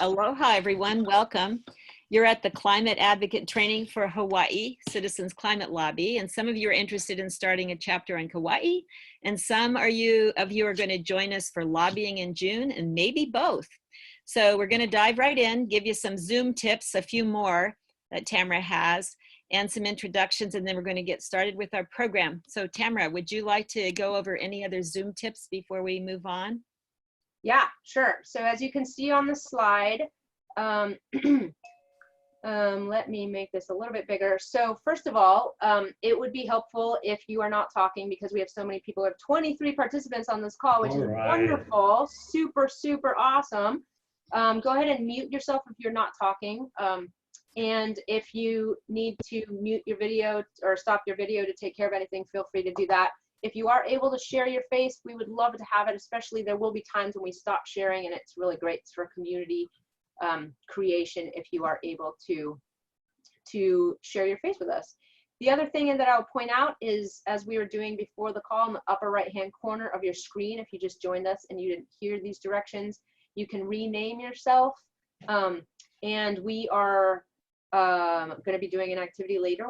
Aloha, everyone. Welcome. You're at the Climate Advocate Training for Hawaii, Citizens Climate Lobby, and some of you are interested in starting a chapter on Kauai, and some of you are going to join us for lobbying in June, and maybe both. So we're going to dive right in, give you some Zoom tips, a few more that Tamara has, and some introductions, and then we're going to get started with our program. So Tamara, would you like to go over any other Zoom tips before we move on? Yeah, sure. So as you can see on the slide, let me make this a little bit bigger. So first of all, it would be helpful if you are not talking, because we have so many people. We have 23 participants on this call, which is wonderful, super, super awesome. Go ahead and mute yourself if you're not talking. And if you need to mute your video or stop your video to take care of anything, feel free to do that. If you are able to share your face, we would love to have it, especially there will be times when we stop sharing, and it's really great for community creation if you are able to share your face with us. The other thing that I'll point out is, as we were doing before the call, in the upper right-hand corner of your screen, if you just joined us and you didn't hear these directions, you can rename yourself. And we are going to be doing an activity later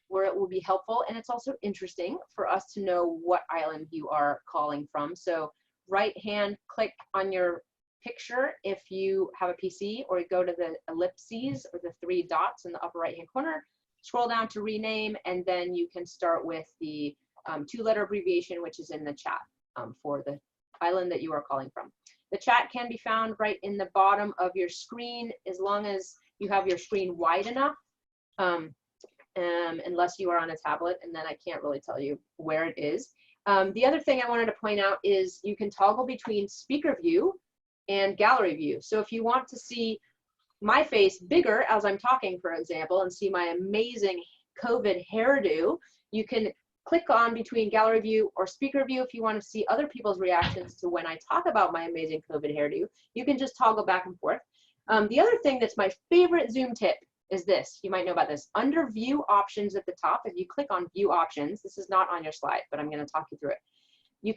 where it will be helpful, and it's also interesting for us to know what island you are calling from. So right hand click on your picture if you have a PC, or go to the ellipses or the 3 dots in the upper right hand corner, scroll down to rename, and then you can start with the 2-letter abbreviation which is in the chat for the island that you are calling from. The chat can be found right in the bottom of your screen, as long as you have your screen wide enough, unless you are on a tablet, and then I can't really tell you where it is. The other thing I wanted to point out is you can toggle between speaker view and gallery view. So if you want to see my face bigger as I'm talking, for example, and see my amazing COVID hairdo, you can click on between gallery view or speaker view. If you want to see other people's reactions to when I talk about my amazing COVID hairdo, you can just toggle back and forth. The other thing that's my favorite Zoom tip is this. You might know about this. Under view options at the top, if you click on view options, this is not on your slide, but I'm going to talk you through it. You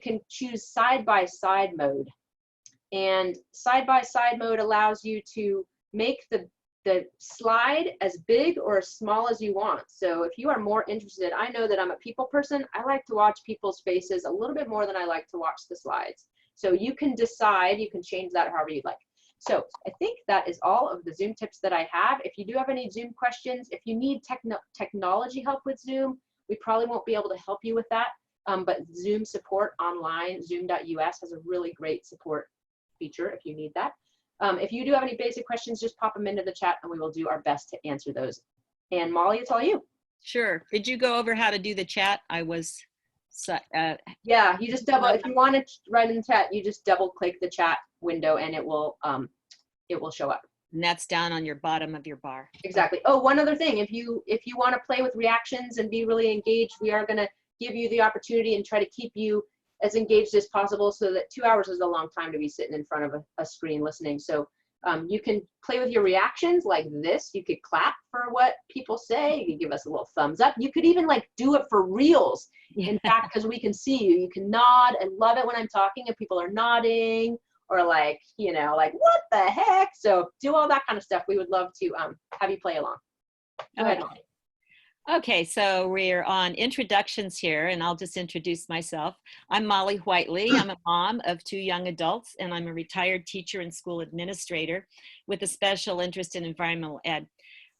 can choose side-by-side mode. And side-by-side mode allows you to make the slide as big or as small as you want. So if you are more interested, I know that I'm a people person. I like to watch people's faces a little bit more than I like to watch the slides. So you can decide, you can change that however you'd like. So I think that is all of the Zoom tips that I have. If you do have any Zoom questions, if you need technology help with Zoom, we probably won't be able to help you with that. But Zoom support online, zoom.us, has a really great support feature if you need that. If you do have any basic questions, just pop them into the chat and we will do our best to answer those. And Molly, it's all you. Sure. Did you go over how to do the chat? Yeah, you just if you want to write in the chat, you just double click the chat window and it will show up. And that's down on your bottom of your bar. Exactly. Oh, one other thing, if you want to play with reactions and be really engaged, we are going to give you the opportunity and try to keep you as engaged as possible, so that 2 hours is a long time to be sitting in front of a screen listening. So you can play with your reactions like this. You could clap for what people say. You could give us a little thumbs up. You could even like do it for reels. Yeah. In fact, because we can see you, you can nod and love it when I'm talking and people are nodding, or like, you know, like, what the heck? So do all that kind of stuff. We would love to have you play along. Go ahead, Molly. Okay, so we're on introductions here, and I'll just introduce myself. I'm Molly Whiteley. I'm a mom of 2 young adults, and I'm a retired teacher and school administrator with a special interest in environmental ed.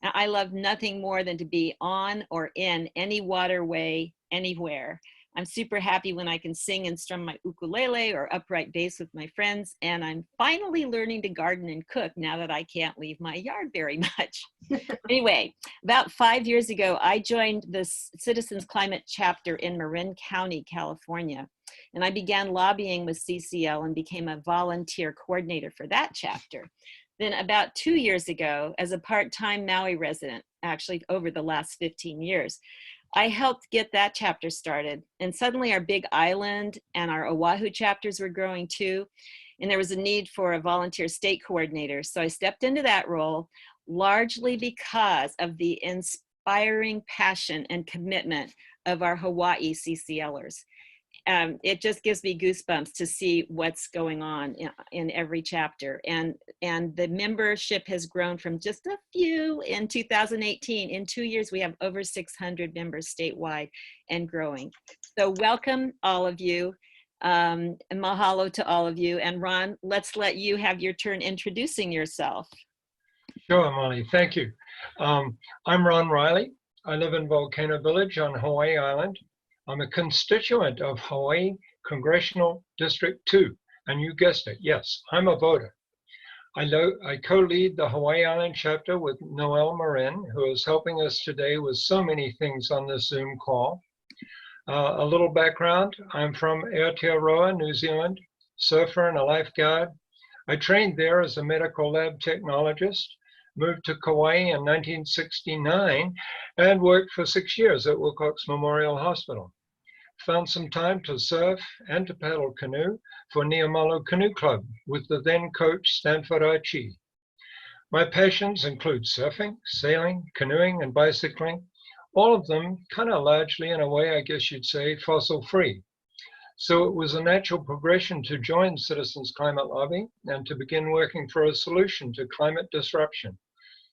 Now, I love nothing more than to be on or in any waterway anywhere. I'm super happy when I can sing and strum my ukulele or upright bass with my friends, and I'm finally learning to garden and cook now that I can't leave my yard very much. Anyway, about 5 years ago, I joined the Citizens Climate chapter in Marin County, California, and I began lobbying with CCL and became a volunteer coordinator for that chapter. Then about 2 years ago, as a part-time Maui resident, actually over the last 15 years, I helped get that chapter started, and suddenly our Big Island and our Oahu chapters were growing too, and there was a need for a volunteer state coordinator. So I stepped into that role, largely because of the inspiring passion and commitment of our Hawaii CCLers. it just gives me goosebumps to see what's going on in every chapter. And the membership has grown from just a few in 2018. In 2 years, we have over 600 members statewide and growing. So welcome all of you. And mahalo to all of you. And Ron, let's let you have your turn introducing yourself. Sure, Molly, thank you. I'm Ron Riley. I live in Volcano Village on Hawaii Island. I'm a constituent of Hawaii Congressional District 2, and you guessed it, yes, I'm a voter. I co-lead the Hawaii Island chapter with Noelle Marin, who is helping us today with so many things on this Zoom call. A little background, I'm from Aotearoa, New Zealand, surfer and a lifeguard. I trained there as a medical lab technologist, moved to Kauai in 1969, and worked for 6 years at Wilcox Memorial Hospital. Found some time to surf and to paddle canoe for Niamalu Canoe Club with the then coach Stanford Archie. My passions include surfing, sailing, canoeing, and bicycling, all of them kind of largely, in a way, I guess you'd say, fossil-free. So it was a natural progression to join Citizens Climate Lobby and to begin working for a solution to climate disruption.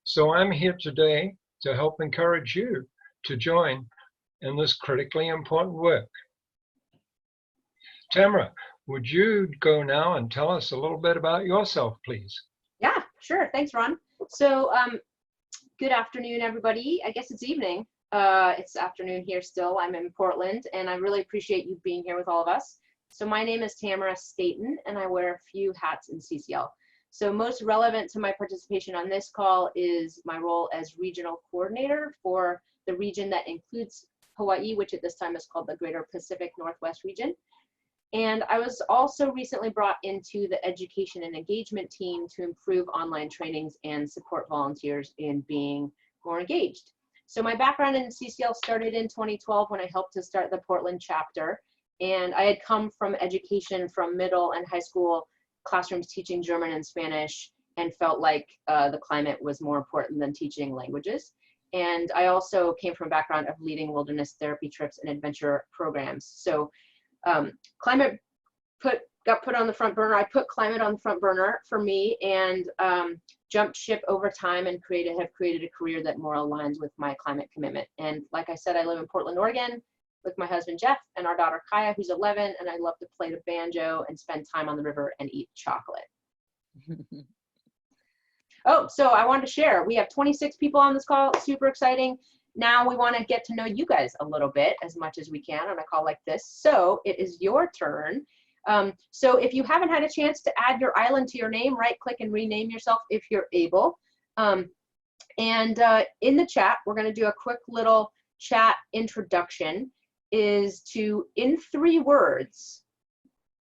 So I'm here today to help encourage you to join in this critically important work. Tamara, would you go now and tell us a little bit about yourself, please? Yeah, sure. Thanks, Ron. So good afternoon, everybody. I guess it's evening. It's afternoon here still. I'm in Portland, and I really appreciate you being here with all of us. So my name is Tamara Staten, and I wear a few hats in CCL. So most relevant to my participation on this call is my role as regional coordinator for the region that includes Hawaii, which at this time is called the Greater Pacific Northwest region. And I was also recently brought into the education and engagement team to improve online trainings and support volunteers in being more engaged. So my background in CCL started in 2012 when I helped to start the Portland chapter. And I had come from education from middle and high school classrooms teaching German and Spanish, and felt like the climate was more important than teaching languages. And I also came from a background of leading wilderness therapy trips and adventure programs. So climate got put on the front burner. I put climate on the front burner for me, and jumped ship over time and have created a career that more aligns with my climate commitment. And like I said, I live in Portland, Oregon with my husband, Jeff, and our daughter, Kaya, who's 11, and I love to play the banjo and spend time on the river and eat chocolate. Oh, so I wanted to share, we have 26 people on this call, super exciting. Now we want to get to know you guys a little bit as much as we can on a call like this. So it is your turn. So if you haven't had a chance to add your island to your name, right click and rename yourself if you're able. In the chat, we're going to do a quick little chat introduction, is to, in 3 words,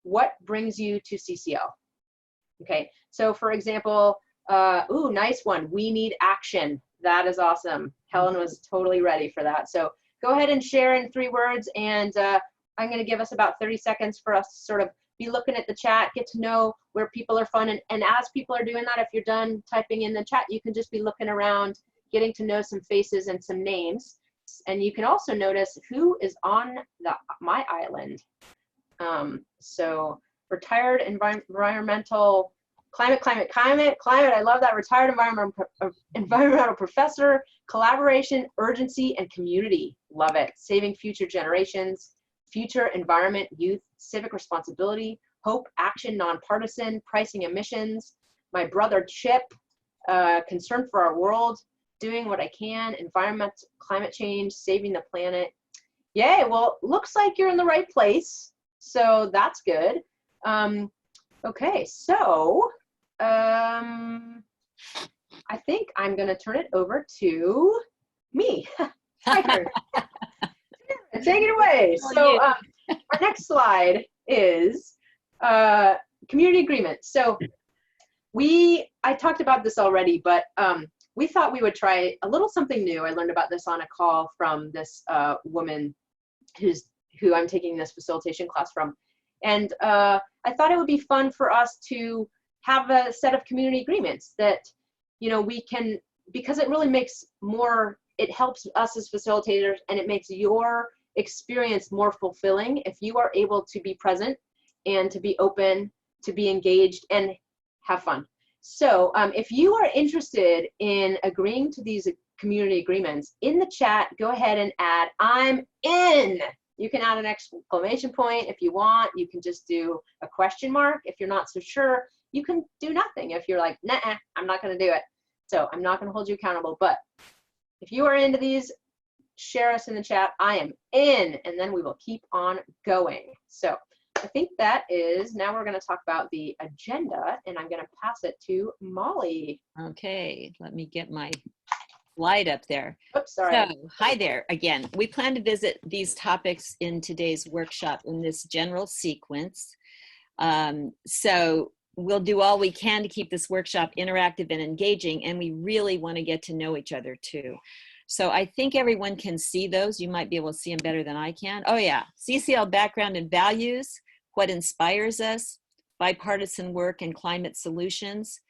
what brings you to CCL? Okay, so for example, ooh, nice one, we need action. That is awesome. Helen was totally ready for that. So go ahead and share in 3 words, and I'm going to give us about 30 seconds for us to sort of be looking at the chat, get to know where people are fun. And as people are doing that, if you're done typing in the chat, you can just be looking around, getting to know some faces and some names. And you can also notice who is on my island. So retired environmental, climate. I love that. Retired environmental professor, collaboration, urgency, and community. Love it. Saving future generations, future environment, youth, civic responsibility, hope, action, nonpartisan, pricing emissions. My brother Chip, concern for our world, doing what I can, environment, climate change, saving the planet. Yay, well, looks like you're in the right place. So that's good. Okay, so I think I'm gonna turn it over to me. My turn. Take it away. So our next slide is community agreement. So I talked about this already, but we thought we would try a little something new. I learned about this on a call from this woman who I'm taking this facilitation class from. And I thought it would be fun for us to have a set of community agreements that, we can, because it really makes it helps us as facilitators, and it makes your experience more fulfilling if you are able to be present and to be open, to be engaged, and have fun. So if you are interested in agreeing to these community agreements, in the chat, go ahead and add, I'm in. You can add an exclamation point if you want. You can just do a question mark. If you're not so sure, you can do nothing. If you're like, nah, I'm not going to do it. So I'm not going to hold you accountable. But if you are into these, share us in the chat. I am in, and then we will keep on going. So I think that is, now we're going to talk about the agenda, and I'm going to pass it to Molly. Okay, let me get my slide up there. Oops, sorry. So, hi there again. We plan to visit these topics in today's workshop in this general sequence. So we'll do all we can to keep this workshop interactive and engaging, and we really want to get to know each other too. So I think everyone can see those. You might be able to see them better than I can. Oh yeah, CCL background and values, what inspires us, bipartisan work and climate solutions,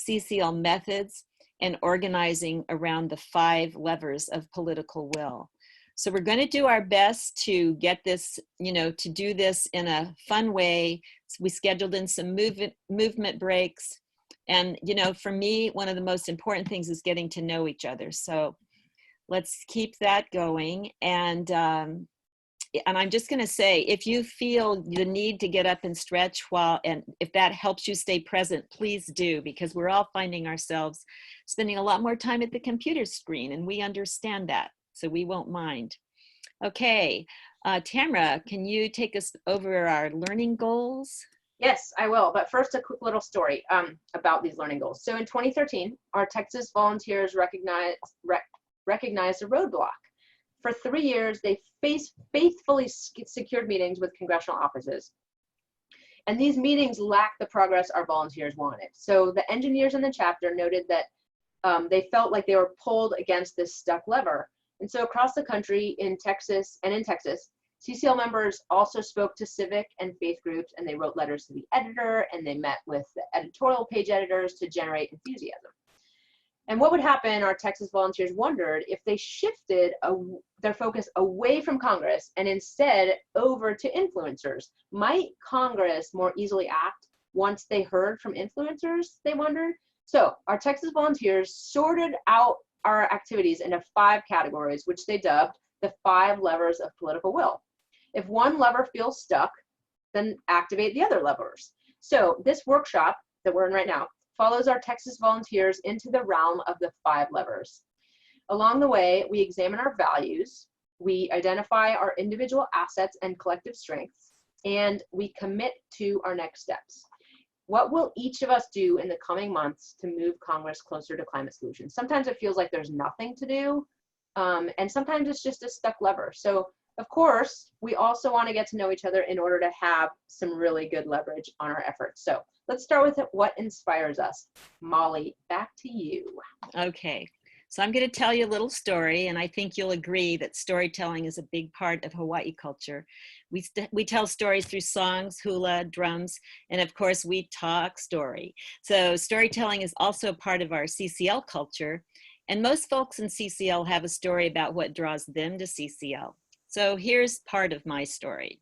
CCL methods, and organizing around the 5 levers of political will. So we're going to do our best to get this, to do this in a fun way. So we scheduled in some movement breaks. And, for me, one of the most important things is getting to know each other. So let's keep that going. And I'm just going to say, if you feel the need to get up and stretch and if that helps you stay present, please do, because we're all finding ourselves spending a lot more time at the computer screen, and we understand that, so we won't mind. Okay, Tamara, can you take us over our learning goals? Yes, I will. But first, a quick little story about these learning goals. So in 2013, our Texas volunteers recognized a roadblock. For 3 years, they faithfully secured meetings with congressional offices. And these meetings lacked the progress our volunteers wanted. So the engineers in the chapter noted that they felt like they were pulled against this stuck lever. And so across the country, in Texas, CCL members also spoke to civic and faith groups, and they wrote letters to the editor, and they met with the editorial page editors to generate enthusiasm. And what would happen, our Texas volunteers wondered, if they shifted their focus away from Congress and instead over to influencers? Might Congress more easily act once they heard from influencers, they wondered? So our Texas volunteers sorted out our activities into 5 categories, which they dubbed the 5 levers of political will. If one lever feels stuck, then activate the other levers. So this workshop that we're in right now follows our Texas volunteers into the realm of the 5 levers. Along the way, we examine our values, we identify our individual assets and collective strengths, and we commit to our next steps. What will each of us do in the coming months to move Congress closer to climate solutions? Sometimes it feels like there's nothing to do, and sometimes it's just a stuck lever. So, of course, we also want to get to know each other in order to have some really good leverage on our efforts. So let's start with what inspires us. Molly, back to you. Okay, so I'm going to tell you a little story, and I think you'll agree that storytelling is a big part of Hawaii culture. We tell stories through songs, hula, drums, and of course we talk story. So storytelling is also a part of our CCL culture, and most folks in CCL have a story about what draws them to CCL. So here's part of my story.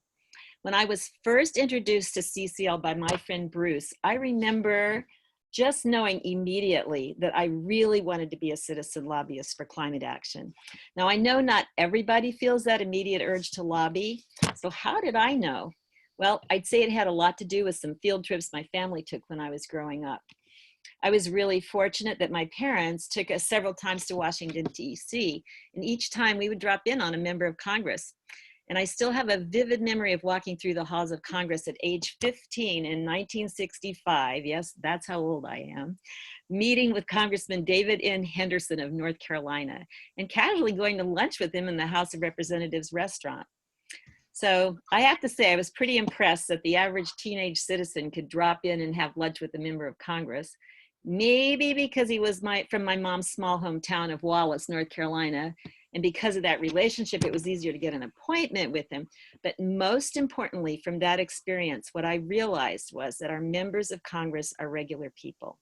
When I was first introduced to CCL by my friend Bruce, I remember just knowing immediately that I really wanted to be a citizen lobbyist for climate action. Now, I know not everybody feels that immediate urge to lobby. So how did I know? Well, I'd say it had a lot to do with some field trips my family took when I was growing up. I was really fortunate that my parents took us several times to Washington, D.C., and each time we would drop in on a member of Congress. And I still have a vivid memory of walking through the halls of Congress at age 15 in 1965, yes, that's how old I am, meeting with Congressman David N. Henderson of North Carolina, and casually going to lunch with him in the House of Representatives restaurant. So I have to say I was pretty impressed that the average teenage citizen could drop in and have lunch with a member of Congress. Maybe because he was from my mom's small hometown of Wallace, North Carolina, and because of that relationship, it was easier to get an appointment with him. But most importantly, from that experience, what I realized was that our members of Congress are regular people.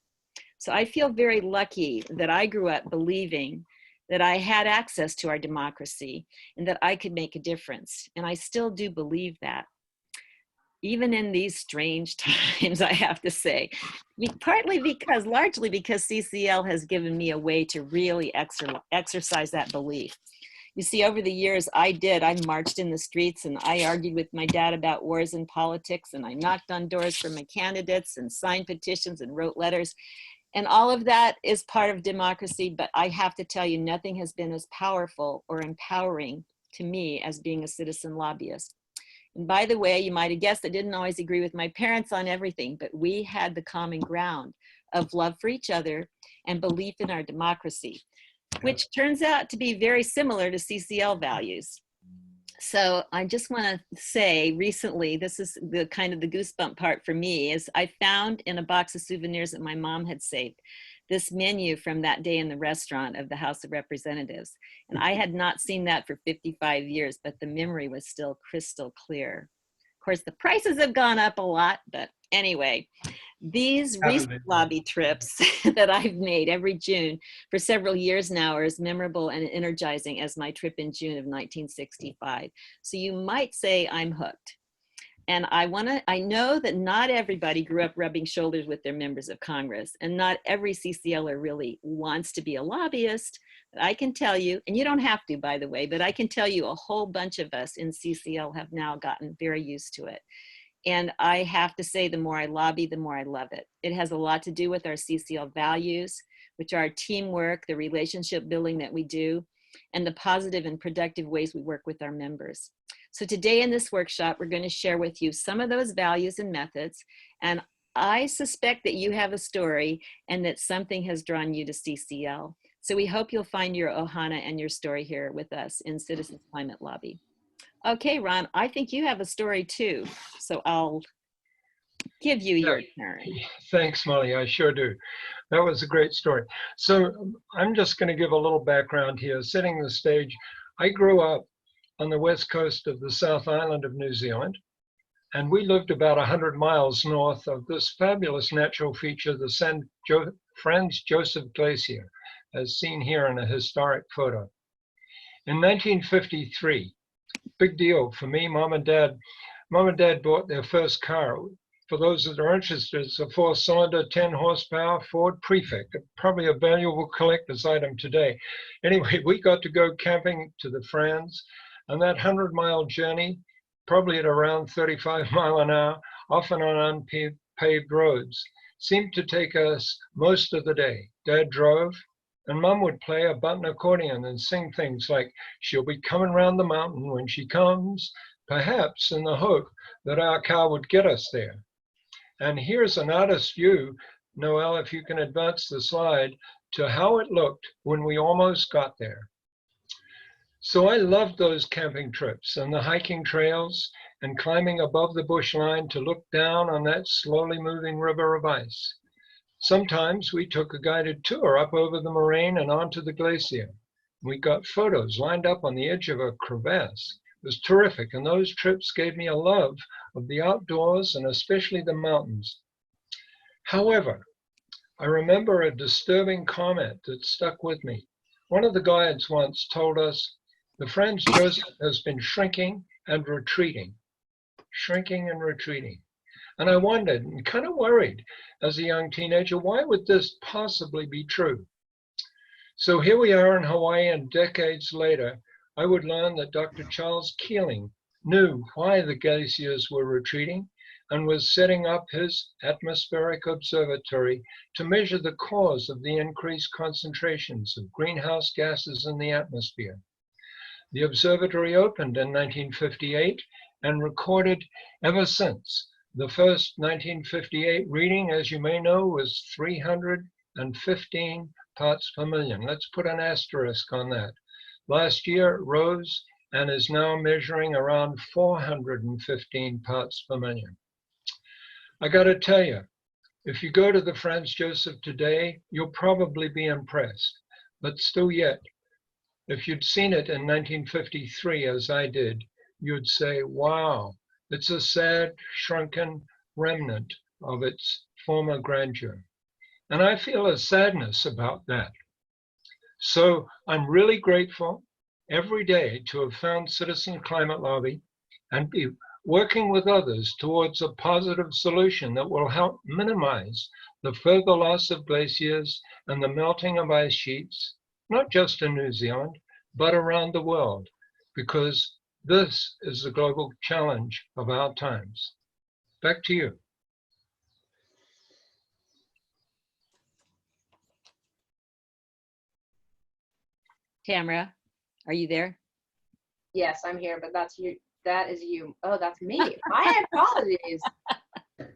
So I feel very lucky that I grew up believing that I had access to our democracy and that I could make a difference. And I still do believe that. Even in these strange times, I have to say, largely because CCL has given me a way to really exercise that belief. You see, over the years, I marched in the streets and I argued with my dad about wars and politics, and I knocked on doors for my candidates and signed petitions and wrote letters. And all of that is part of democracy, but I have to tell you, nothing has been as powerful or empowering to me as being a citizen lobbyist. And by the way, you might have guessed I didn't always agree with my parents on everything, but we had the common ground of love for each other and belief in our democracy, which turns out to be very similar to CCL values. So I just want to say recently, this is the kind of the goosebump part for me, is I found in a box of souvenirs that my mom had saved this menu from that day in the restaurant of the House of Representatives. And I had not seen that for 55 years, but the memory was still crystal clear. Of course, the prices have gone up a lot, but anyway, these recent lobby trips that I've made every June for several years now are as memorable and energizing as my trip in June of 1965. So you might say I'm hooked. And I know that not everybody grew up rubbing shoulders with their members of Congress, and not every CCLer really wants to be a lobbyist. But I can tell you, and you don't have to, by the way, but I can tell you a whole bunch of us in CCL have now gotten very used to it. And I have to say, the more I lobby, the more I love it. It has a lot to do with our CCL values, which are teamwork, the relationship building that we do, and the positive and productive ways we work with our members. So today in this workshop, we're going to share with you some of those values and methods. And I suspect that you have a story and that something has drawn you to CCL. So we hope you'll find your ohana and your story here with us in Citizens Climate Lobby. Okay, Ron, I think you have a story too. So I'll give you your turn. Thanks, Molly. I sure do. That was a great story. So I'm just going to give a little background here, setting the stage. I grew up on the west coast of the South Island of New Zealand, and we lived about 100 miles north of this fabulous natural feature, the Franz Josef Glacier, as seen here in a historic photo. In 1953, big deal for me, Mom and Dad bought their first car. For those that are interested, it's a 4-cylinder, 10 horsepower Ford Prefect, probably a valuable collector's item today. Anyway, we got to go camping to the Franz, and that 100-mile journey, probably at around 35 miles an hour, often on unpaved roads, seemed to take us most of the day. Dad drove, and Mom would play a button accordion and sing things like, "She'll be coming round the mountain when she comes," perhaps in the hope that our car would get us there. And here's an artist's view, Noel, if you can advance the slide, to how it looked when we almost got there. So I loved those camping trips and the hiking trails and climbing above the bush line to look down on that slowly moving river of ice. Sometimes we took a guided tour up over the moraine and onto the glacier. We got photos lined up on the edge of a crevasse. It was terrific, and those trips gave me a love of the outdoors and especially the mountains. However, I remember a disturbing comment that stuck with me. One of the guides once told us, "The Franz Josef has been shrinking and retreating." Shrinking and retreating. And I wondered and kind of worried as a young teenager, why would this possibly be true? So here we are in Hawaii, and decades later, I would learn that Dr. Charles Keeling knew why the glaciers were retreating and was setting up his atmospheric observatory to measure the cause of the increased concentrations of greenhouse gases in the atmosphere. The observatory opened in 1958 and recorded ever since. The first 1958 reading, as you may know, was 315 parts per million. Let's put an asterisk on that. Last year it rose and is now measuring around 415 parts per million. I got to tell you, if you go to the Franz Josef today, you'll probably be impressed. But still yet, if you'd seen it in 1953, as I did, you'd say, wow, it's a sad, shrunken remnant of its former grandeur. And I feel a sadness about that. So I'm really grateful every day to have found Citizen Climate Lobby and be working with others towards a positive solution that will help minimize the further loss of glaciers and the melting of ice sheets, not just in New Zealand, but around the world, because this is the global challenge of our times. Back to you. Tamara, are you there? Yes, I'm here, but that's you. That is you. Oh, that's me. My apologies.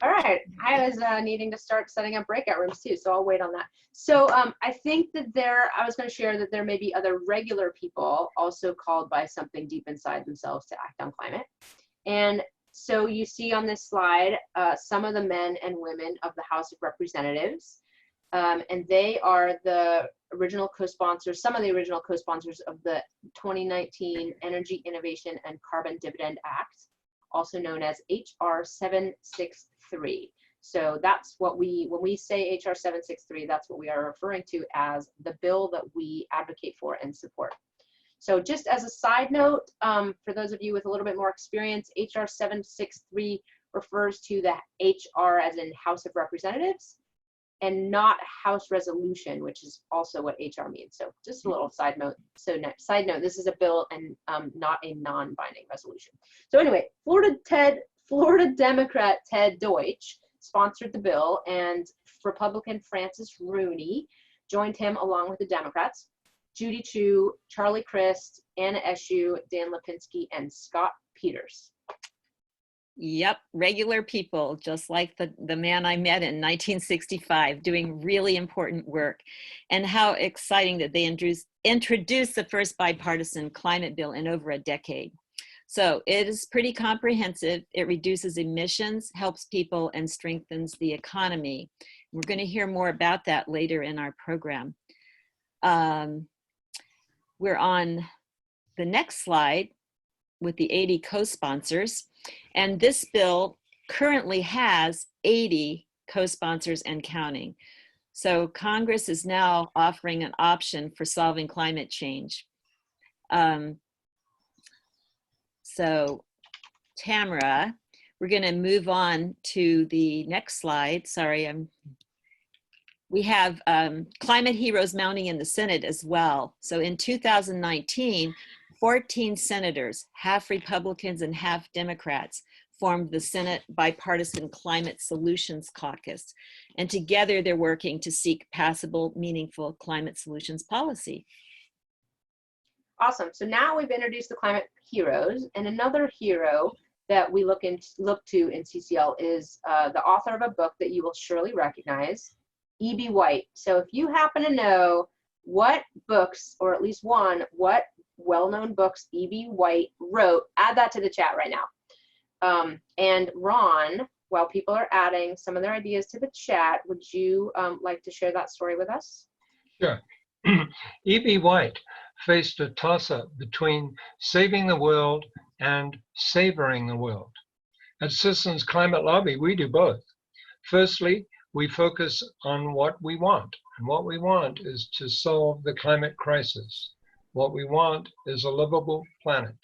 All right. I was needing to start setting up breakout rooms too, so I'll wait on that. So I think that I was going to share that there may be other regular people also called by something deep inside themselves to act on climate. And so you see on this slide some of the men and women of the House of Representatives. And they are the original co-sponsors, some of the original co-sponsors of the 2019 Energy Innovation and Carbon Dividend Act, also known as HR 763. So that's what when we say HR 763, that's what we are referring to as the bill that we advocate for and support. So just as a side note, for those of you with a little bit more experience, HR 763 refers to the HR as in House of Representatives, and not House resolution, which is also what HR means. So just a little side note. So side note, this is a bill and not a non-binding resolution. So anyway, Florida Democrat Ted Deutsch sponsored the bill, and Republican Francis Rooney joined him along with the Democrats. Judy Chu, Charlie Crist, Anna Eshoo, Dan Lipinski, and Scott Peters. Yep, regular people, just like the man I met in 1965, doing really important work. And how exciting that they introduced the first bipartisan climate bill in over a decade. So it is pretty comprehensive. It reduces emissions, helps people, and strengthens the economy. We're going to hear more about that later in our program. We're on the next slide with the 80 co-sponsors. And this bill currently has 80 co-sponsors and counting. So Congress is now offering an option for solving climate change. So Tamara, we're going to move on to the next slide. Sorry, we have climate heroes mounting in the Senate as well. So in 2019, 14 senators, half Republicans and half Democrats, formed the Senate Bipartisan Climate Solutions Caucus. And together they're working to seek passable, meaningful climate solutions policy. Awesome. So now we've introduced the climate heroes, and another hero that we look to in CCL is the author of a book that you will surely recognize, E.B. White. So if you happen to know what books, or at least one, what well-known books E.B. White wrote, add that to the chat right now. And Ron, while people are adding some of their ideas to the chat, would you like to share that story with us? Sure. E.B. White faced a toss-up between saving the world and savoring the world. At Citizens Climate Lobby, we do both. Firstly, we focus on what we want, and what we want is to solve the climate crisis. What we want is a livable planet.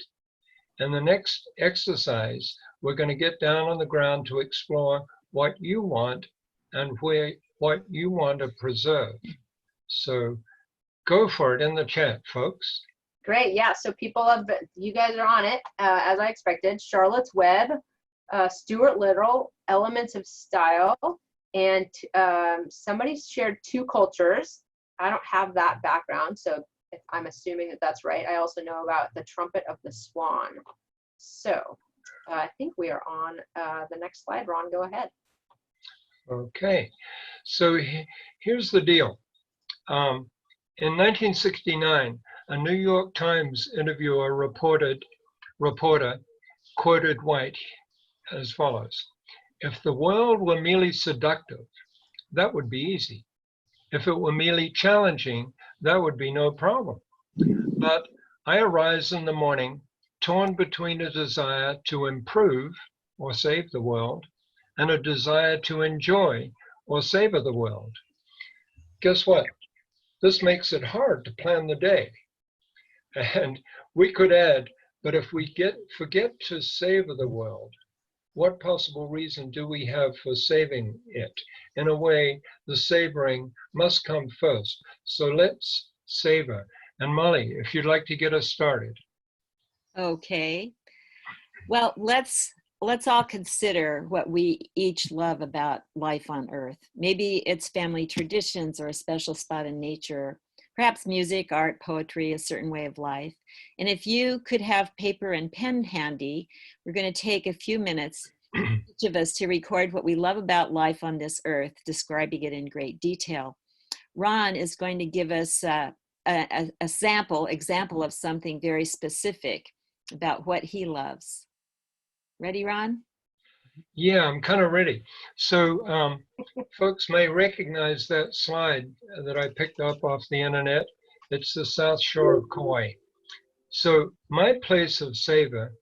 In the next exercise, we're going to get down on the ground to explore what you want and what you want to preserve. So go for it in the chat, folks. Great. Yeah. So you guys are on it, as I expected. Charlotte's Web, Stuart Little, Elements of Style, and somebody shared Two Cultures. I don't have that background, so if I'm assuming that that's right. I also know about The Trumpet of the Swan. So I think we are on the next slide. Ron, go ahead. Okay. So here's the deal. In 1969, a New York Times interviewer reporter quoted White as follows: "If the world were merely seductive, that would be easy. If it were merely challenging, that would be no problem. But I arise in the morning torn between a desire to improve or save the world and a desire to enjoy or savor the world. Guess what? This makes it hard to plan the day. And we could add, but if we forget to savor the world, what possible reason do we have for saving it? In a way, the savoring must come first. So let's savor. And Molly, if you'd like to get us started. Okay. Well, let's all consider what we each love about life on Earth. Maybe it's family traditions or a special spot in nature, perhaps music, art, poetry, a certain way of life. And if you could have paper and pen handy, we're going to take a few minutes, each of us, to record what we love about life on this Earth, describing it in great detail. Ron is going to give us a example of something very specific about what he loves. Ready, Ron? Yeah, I'm kind of ready. So folks may recognize that slide that I picked up off the internet. It's the South Shore of Kauai. So my place of savor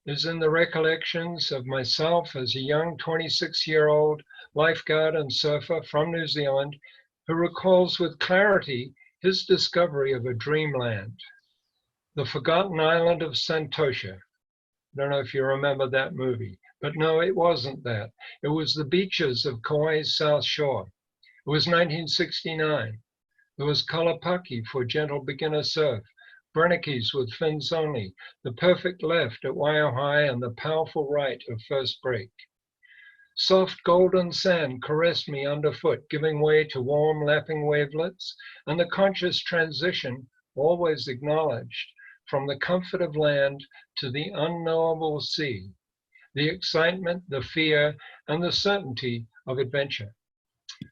is in the recollections of myself as a young 26-year-old lifeguard and surfer from New Zealand who recalls with clarity his discovery of a dreamland, the forgotten island of Santosha. I don't know if you remember that movie, but no, it wasn't that. It was the beaches of Kauai's South Shore. It was 1969. There was Kalapaki for gentle beginner surf, Brenniki's with fins only, the perfect left at Waiohai, and the powerful right of first break. Soft golden sand caressed me underfoot, giving way to warm lapping wavelets, and the conscious transition, always acknowledged, from the comfort of land to the unknowable sea, the excitement, the fear, and the certainty of adventure.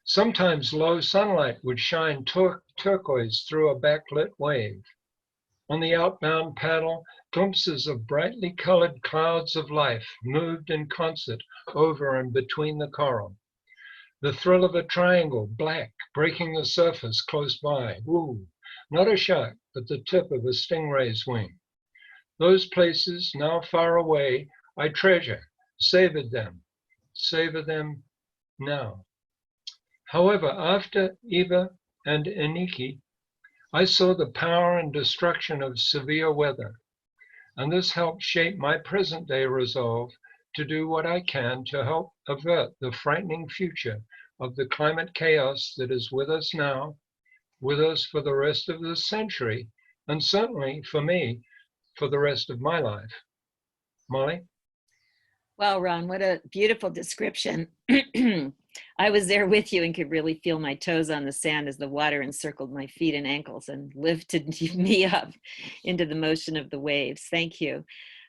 Sometimes low sunlight would shine turquoise through a backlit wave. On the outbound paddle, glimpses of brightly colored clouds of life moved in concert over and between the coral. The thrill of a triangle, black, breaking the surface close by. Woo! Not a shark, but the tip of a stingray's wing. Those places, now far away, I treasure, savor them now. However, after Iba and Iniki, I saw the power and destruction of severe weather, and this helped shape my present day resolve to do what I can to help avert the frightening future of the climate chaos that is with us now, with us for the rest of this century, and certainly for me, for the rest of my life. Molly? Well, Ron, what a beautiful description. I was there with you and could really feel my toes on the sand as the water encircled my feet and ankles and lifted me up into the motion of the waves. Thank you.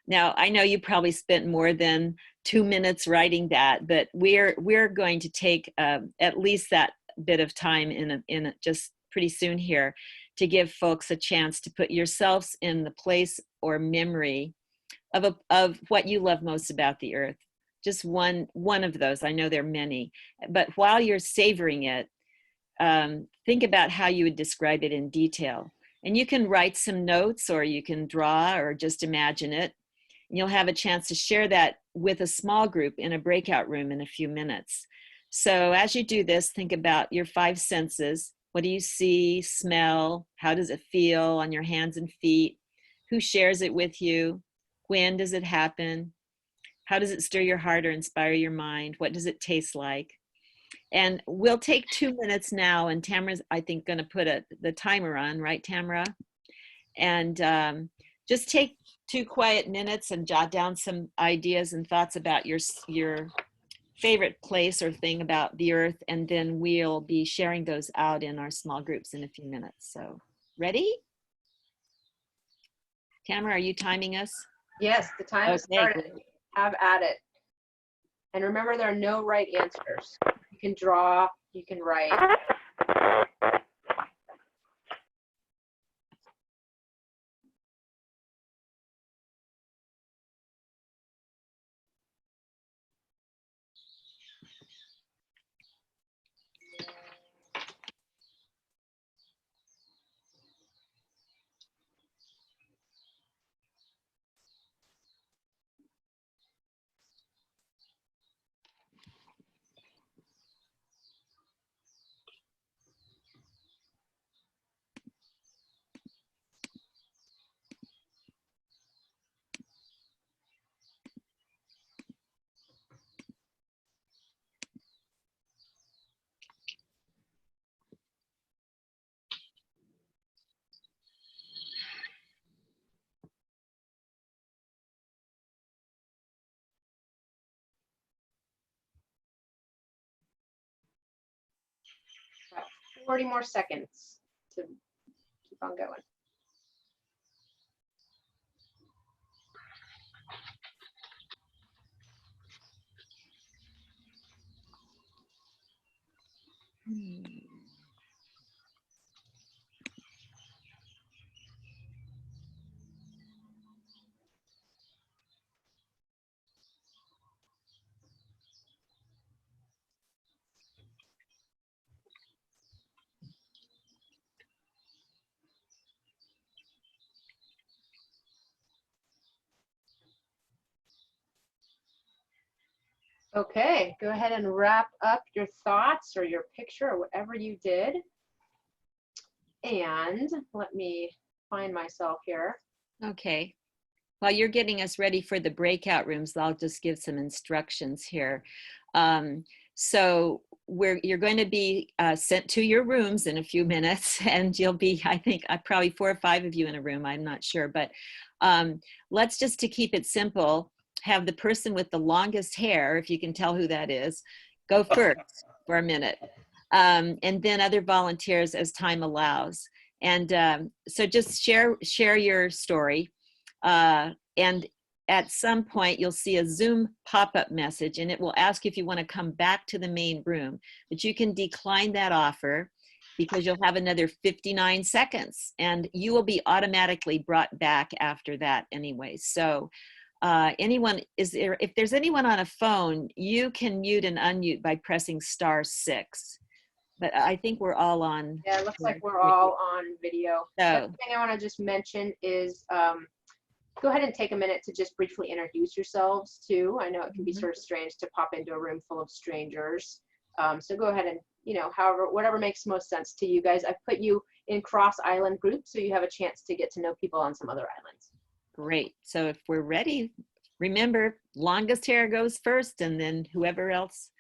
Now, I know you probably spent more than 2 minutes writing that, but we're going to take at least that bit of time in just pretty soon here to give folks a chance to put yourselves in the place or memory of what you love most about the earth. Just one of those. I know there are many, but while you're savoring it, think about how you would describe it in detail. And you can write some notes, or you can draw, or just imagine it. And you'll have a chance to share that with a small group in a breakout room in a few minutes. So as you do this, think about your 5 senses. What do you see, smell? How does it feel on your hands and feet? Who shares it with you? When does it happen? How does it stir your heart or inspire your mind? What does it taste like? And we'll take 2 minutes now, and Tamara's, I think, going to put the timer on, right, Tamara? And just take 2 quiet minutes and jot down some ideas and thoughts about your favorite place or thing about the earth, and then we'll be sharing those out in our small groups in a few minutes. So, ready? Tamara, are you timing us? Yes, the time has started. Have at it. And remember, there are no right answers. You can draw, you can write. 40 more seconds to keep on going. Okay, go ahead and wrap up your thoughts or your picture or whatever you did. And let me find myself here. Okay. While you're getting us ready for the breakout rooms, I'll just give some instructions here. So you're going to be sent to your rooms in a few minutes, and you'll be, I think, probably 4 or 5 of you in a room. I'm not sure, but let's just, to keep it simple, have the person with the longest hair, if you can tell who that is, go first for a minute, and then other volunteers as time allows. And so just share your story. And at some point you'll see a Zoom pop-up message, and it will ask you if you want to come back to the main room, but you can decline that offer because you'll have another 59 seconds and you will be automatically brought back after that anyway. So if there's anyone on a phone, you can mute and unmute by pressing *6. But I think we're all on. Yeah, it looks like we're all on video. So, the thing I want to just mention is go ahead and take a minute to just briefly introduce yourselves too. I know it can be sort of strange to pop into a room full of strangers. So go ahead and, whatever makes most sense to you guys. I've put you in cross-island groups so you have a chance to get to know people on some other islands. Great. So if we're ready, remember, longest hair goes first, and then whoever else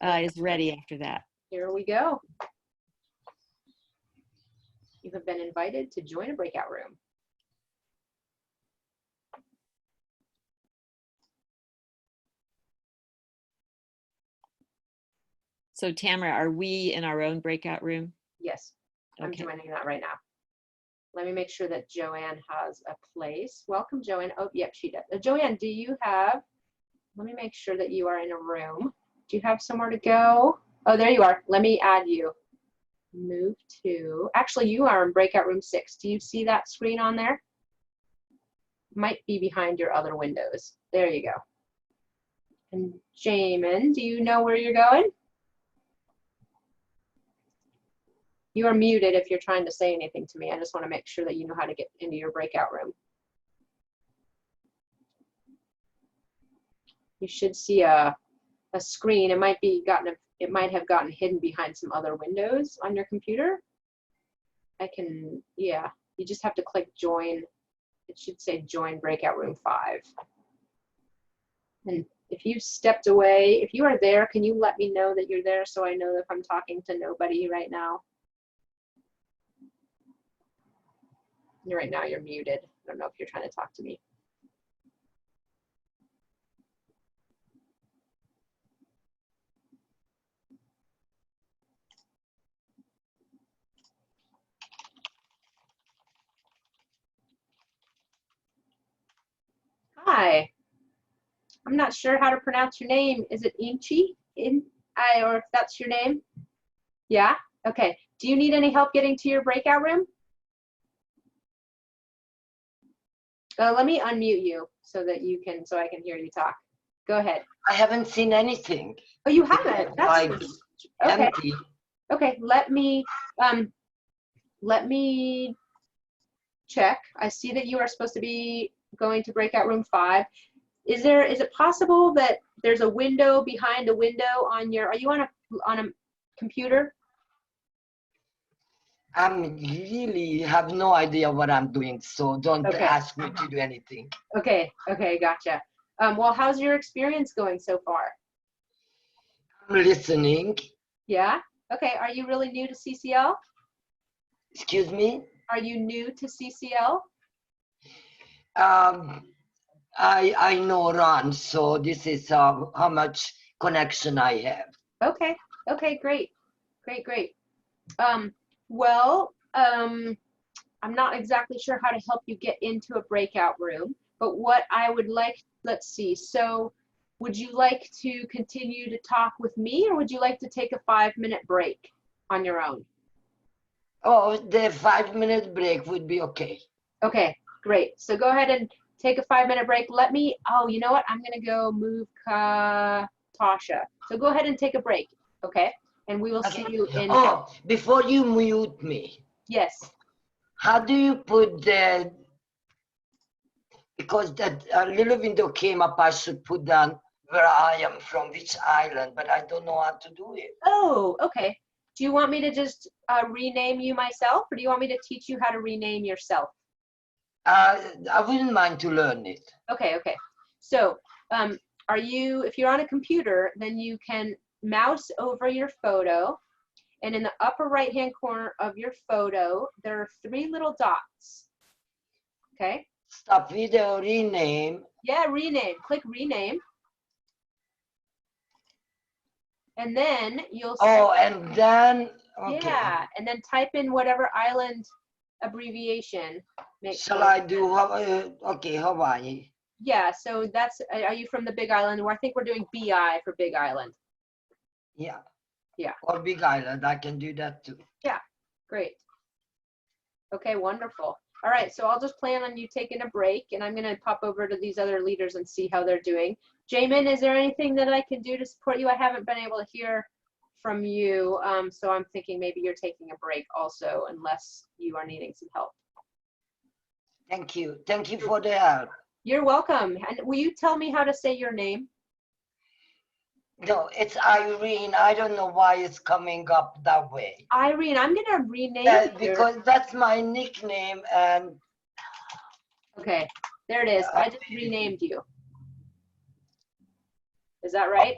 is ready after that. Here we go. You have been invited to join a breakout room. So Tamara, are we in our own breakout room? Yes, I'm Okay. joining that right now. Let me make sure that Joanne has a place. Welcome, Joanne. Oh, yep, she does. Joanne, do you have, let me make sure that you are in a room. Do you have somewhere to go? Oh, there you are. Let me add you. Move to, actually, you are in breakout room 6. Do you see that screen on there? Might be behind your other windows. There you go. And Jamin, do you know where you're going? You are muted if you're trying to say anything to me. I just want to make sure that you know how to get into your breakout room. You should see a screen. It might have gotten hidden behind some other windows on your computer. Yeah, you just have to click join. It should say join breakout room 5. And if you stepped away, if you are there, can you let me know that you're there so I know if I'm talking to nobody right now? Right now you're muted. I don't know if you're trying to talk to me. Hi. I'm not sure how to pronounce your name. Is it Inchi? Or if that's your name? Yeah? Okay. Do you need any help getting to your breakout room? Let me unmute you so that I can hear you talk. Go ahead. I haven't seen anything. Oh, you haven't? That's okay. Empty. Okay, let me check. I see that you are supposed to be going to breakout room 5. Is it possible that there's a window behind a window on your, are you on a computer? I really have no idea what I'm doing, so don't ask me to do anything. Okay, gotcha. Well, how's your experience going so far? I'm listening. Yeah? Okay, are you really new to CCL? Excuse me? Are you new to CCL? I know Ron, so this is how much connection I have. Okay, great. Well, I'm not exactly sure how to help you get into a breakout room, but what I would like, let's see. So would you like to continue to talk with me, or would you like to take a 5-minute break on your own? Oh, the 5-minute break would be okay. Okay, great. So go ahead and take a 5-minute break. Let me, oh, you know what? I'm going to go move Tasha. So go ahead and take a break, okay? And we will Okay. see you in. Oh, before you mute me, Yes. how do you put the, because that little window came up, I should put down where I am from, which island, but I don't know how to do it. Oh, okay. Do you want me to just rename you myself, or do you want me to teach you how to rename yourself? I wouldn't mind to learn it. Okay, okay. So if you're on a computer, then you can mouse over your photo, and in the upper right-hand corner of your photo, there are 3 little dots. Okay? Stop video, rename. Yeah, rename. Click rename. And then you'll see. Oh, and then, okay. Yeah, and then type in whatever island abbreviation. Shall I do, okay, Hawaii. Yeah, so that's, are you from the Big Island? Or I think we're doing BI for Big Island. Yeah. Yeah. Or Big Island, I can do that too. Yeah, great. Okay, wonderful. All right, so I'll just plan on you taking a break, and I'm going to pop over to these other leaders and see how they're doing. Jamin, is there anything that I can do to support you? I haven't been able to hear from you, so I'm thinking maybe you're taking a break also, unless you are needing some help. Thank you. Thank you for the help. You're welcome. And will you tell me how to say your name? No, it's Irene. I don't know why it's coming up that way. Irene, I'm going to rename you. Because that's my nickname, and okay, there it is. I just renamed you. Is that right?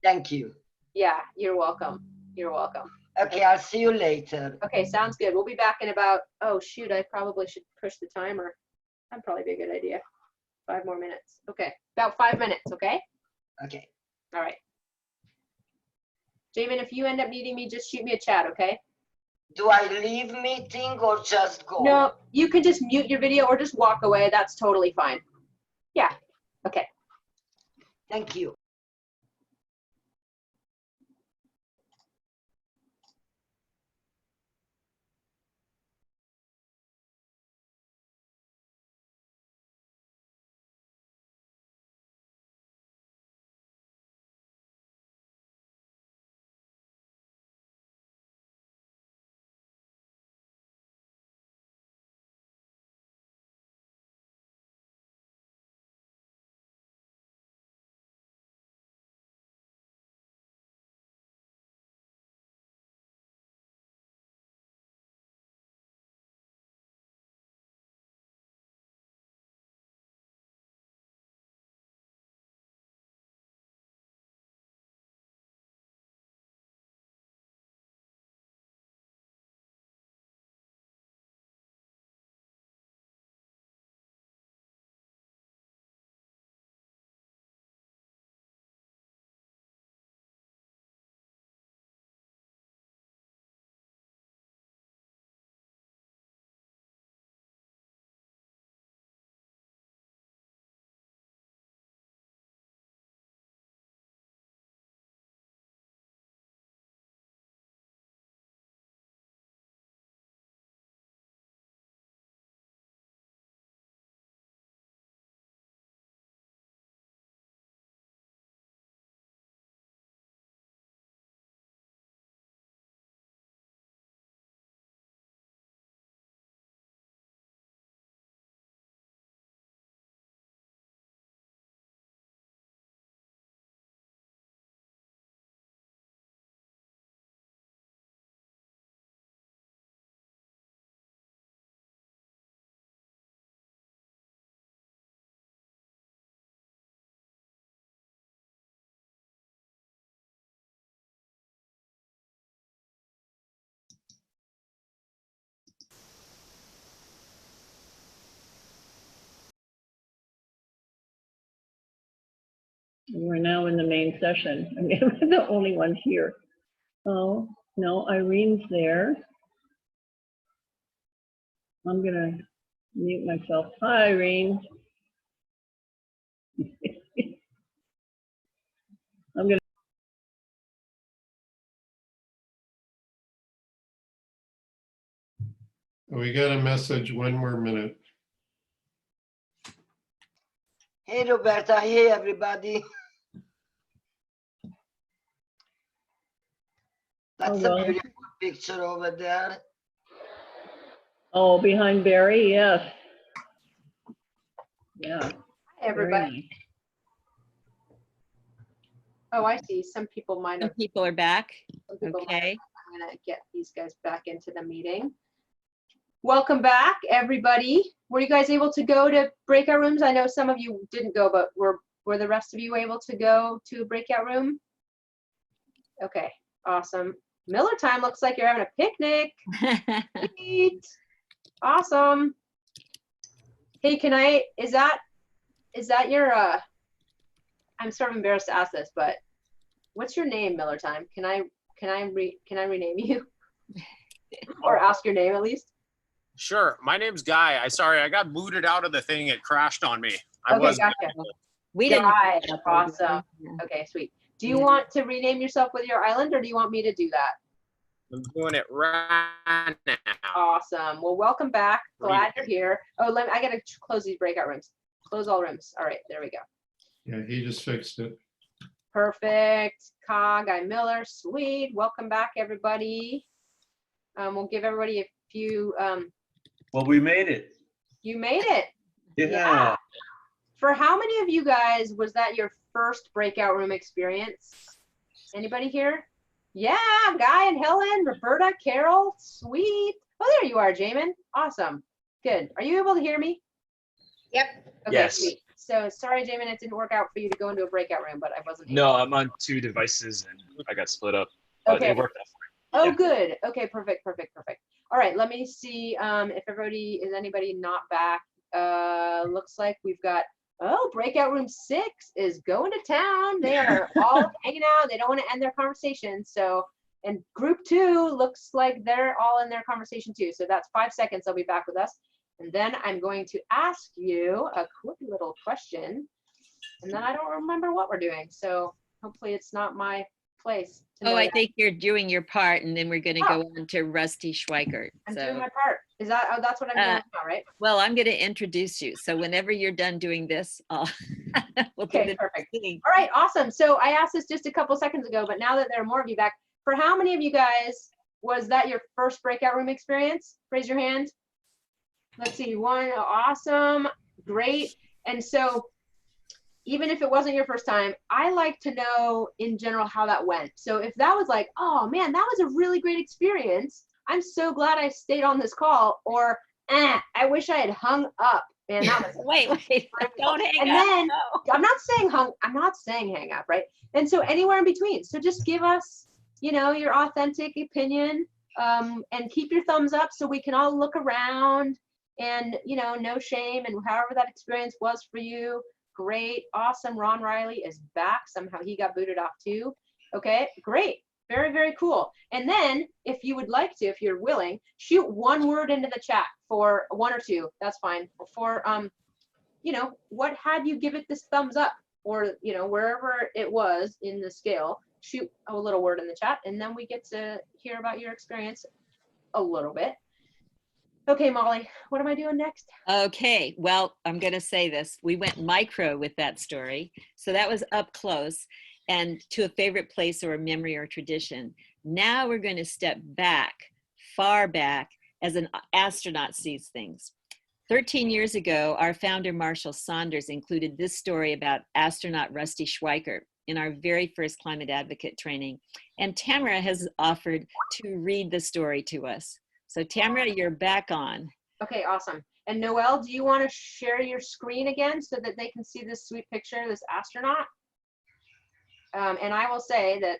Thank you. Yeah, you're welcome. You're welcome. Okay, I'll see you later. Okay, sounds good. We'll be back in about, oh shoot, I probably should push the timer. That'd probably be a good idea. 5 more minutes. Okay, about 5 minutes, okay? Okay. All right. Jamin, if you end up needing me, just shoot me a chat, okay? Do I leave meeting or just go? No, you can just mute your video or just walk away. That's totally fine. Yeah, okay. Thank you. We're now in the main session. I mean, we're the only ones here. Oh, No, Irene's there. I'm gonna mute myself. Hi, Irene. I'm gonna. We got a message, 1 more minute. Hey, Roberta. Hey, everybody. That's Oh, well. a beautiful picture over there. Oh, behind Barry, yes. Yeah. Hi, Very everybody. nice. Oh, I see. Some people might Some have. people are back. Some people might have- Okay. I'm gonna get these guys back into the meeting. Welcome back, everybody. Were you guys able to go to breakout rooms? I know some of you didn't go, but were the rest of you able to go to a breakout room? Okay, awesome. Miller time looks like you're having a picnic. Sweet. Awesome. Hey, is that your, I'm sort of embarrassed to ask this, but what's your name, Miller time? Can I rename you? Or ask your name at least? Sure. My name's Guy. I got booted out of the thing. It crashed on me. Okay, gotcha. We didn't. Guy, Yeah. awesome. Okay, sweet. Do you want to rename yourself with your island, or do you want me to do that? I'm doing it right now. Awesome. Well, welcome back. Glad you're here. Oh, I gotta close these breakout rooms. Close all rooms. All right, there we go. Yeah, he just fixed it. Perfect. Guy Miller, sweet. Welcome back, everybody. We'll give everybody a few. Well, we made it. You made it. Yeah. For how many of you guys was that your first breakout room experience? Anybody here? Yeah, Guy and Helen, Roberta, Carol, sweet. Oh, there you are, Jamin. Awesome. Good. Are you able to hear me? Yep. Okay, Yes. sweet. So sorry, Jamin, it didn't work out for you to go into a breakout room, but I wasn't No, able. I'm on 2 devices and I got split up, but Okay. it worked out. Oh, Yeah. good. Okay, perfect. All right, let me see if anybody not back. Looks like we've got, breakout room 6 is going to town. They are all hanging out. They don't want to end their conversation. So, and group 2 looks like they're all in their conversation too. So that's 5 seconds. They'll be back with us. And then I'm going to ask you a quick little question. And then I don't remember what we're doing. So hopefully it's not my place. Oh, I think you're doing your part, and then we're going to Oh. go on to Rusty Schweikert. I'm doing So, my part. Is that, that's what I'm doing now, right? well, I'm going to introduce you. So whenever you're done doing this, we'll do Okay, the perfect. thing. All right, awesome. So I asked this just a couple seconds ago, but now that there are more of you back, for how many of you guys was that your first breakout room experience? Raise your hand. Let's see, 1, awesome, great. And so even if it wasn't your first time, I like to know in general how that went. So if that was like, oh man, that was a really great experience, I'm so glad I stayed on this call, or I wish I had hung up. Man, that was Wait, don't hang and up. then No. I'm not saying hang up, right? And so anywhere in between. So just give us, your authentic opinion, and keep your thumbs up so we can all look around, and no shame, and however that experience was for you. Great, awesome. Ron Riley is back. Somehow he got booted off too. Okay, great. Very, very cool. And then if you would like to, if you're willing, shoot 1 word into the chat, for 1 or 2, that's fine. For, what had you give it this thumbs up, or, wherever it was in the scale, shoot a little word in the chat, and then we get to hear about your experience a little bit. Okay, Molly, what am I doing next? Okay, well, I'm going to say this. We went micro with that story. So that was up close and to a favorite place or a memory or tradition. Now we're going to step back, far back, as an astronaut sees things. 13 years ago, our founder, Marshall Saunders, included this story about astronaut Rusty Schweikert in our very first climate advocate training. And Tamara has offered to read the story to us. So Tamara, you're back on. Okay, awesome. And Noelle, do you want to share your screen again so that they can see this sweet picture of this astronaut? And I will say that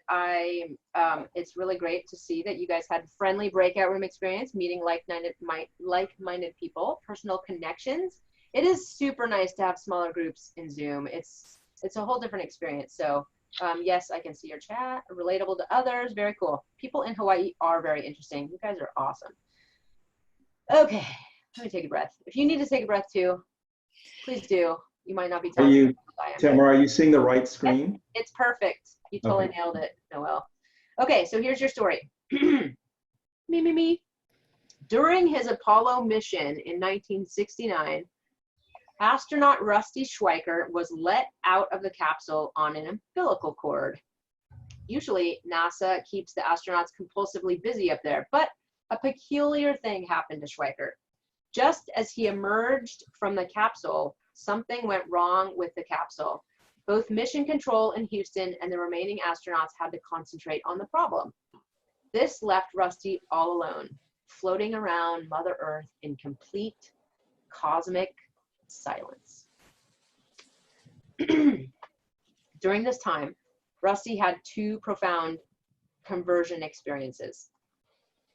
it's really great to see that you guys had friendly breakout room experience, meeting like-minded people, personal connections. It is super nice to have smaller groups in Zoom. It's a whole different experience. So Yes, I can see your chat. Relatable to others. Very cool. People in Hawaii are very interesting. You guys are awesome. Okay, let me take a breath. If you need to take a breath too, please do. You might not be Are telling me you, as I am. Tamara, are you seeing the right screen? It's perfect. You totally Okay. nailed it, Noel. Okay, so here's your story. Me. During his Apollo mission in 1969, astronaut Rusty Schweiker was let out of the capsule on an umbilical cord. Usually, NASA keeps the astronauts compulsively busy up there, but a peculiar thing happened to Schweiker. Just as he emerged from the capsule, something went wrong with the capsule. Both mission control in Houston and the remaining astronauts had to concentrate on the problem. This left Rusty all alone, floating around Mother Earth in complete cosmic silence. During this time, Rusty had two profound conversion experiences.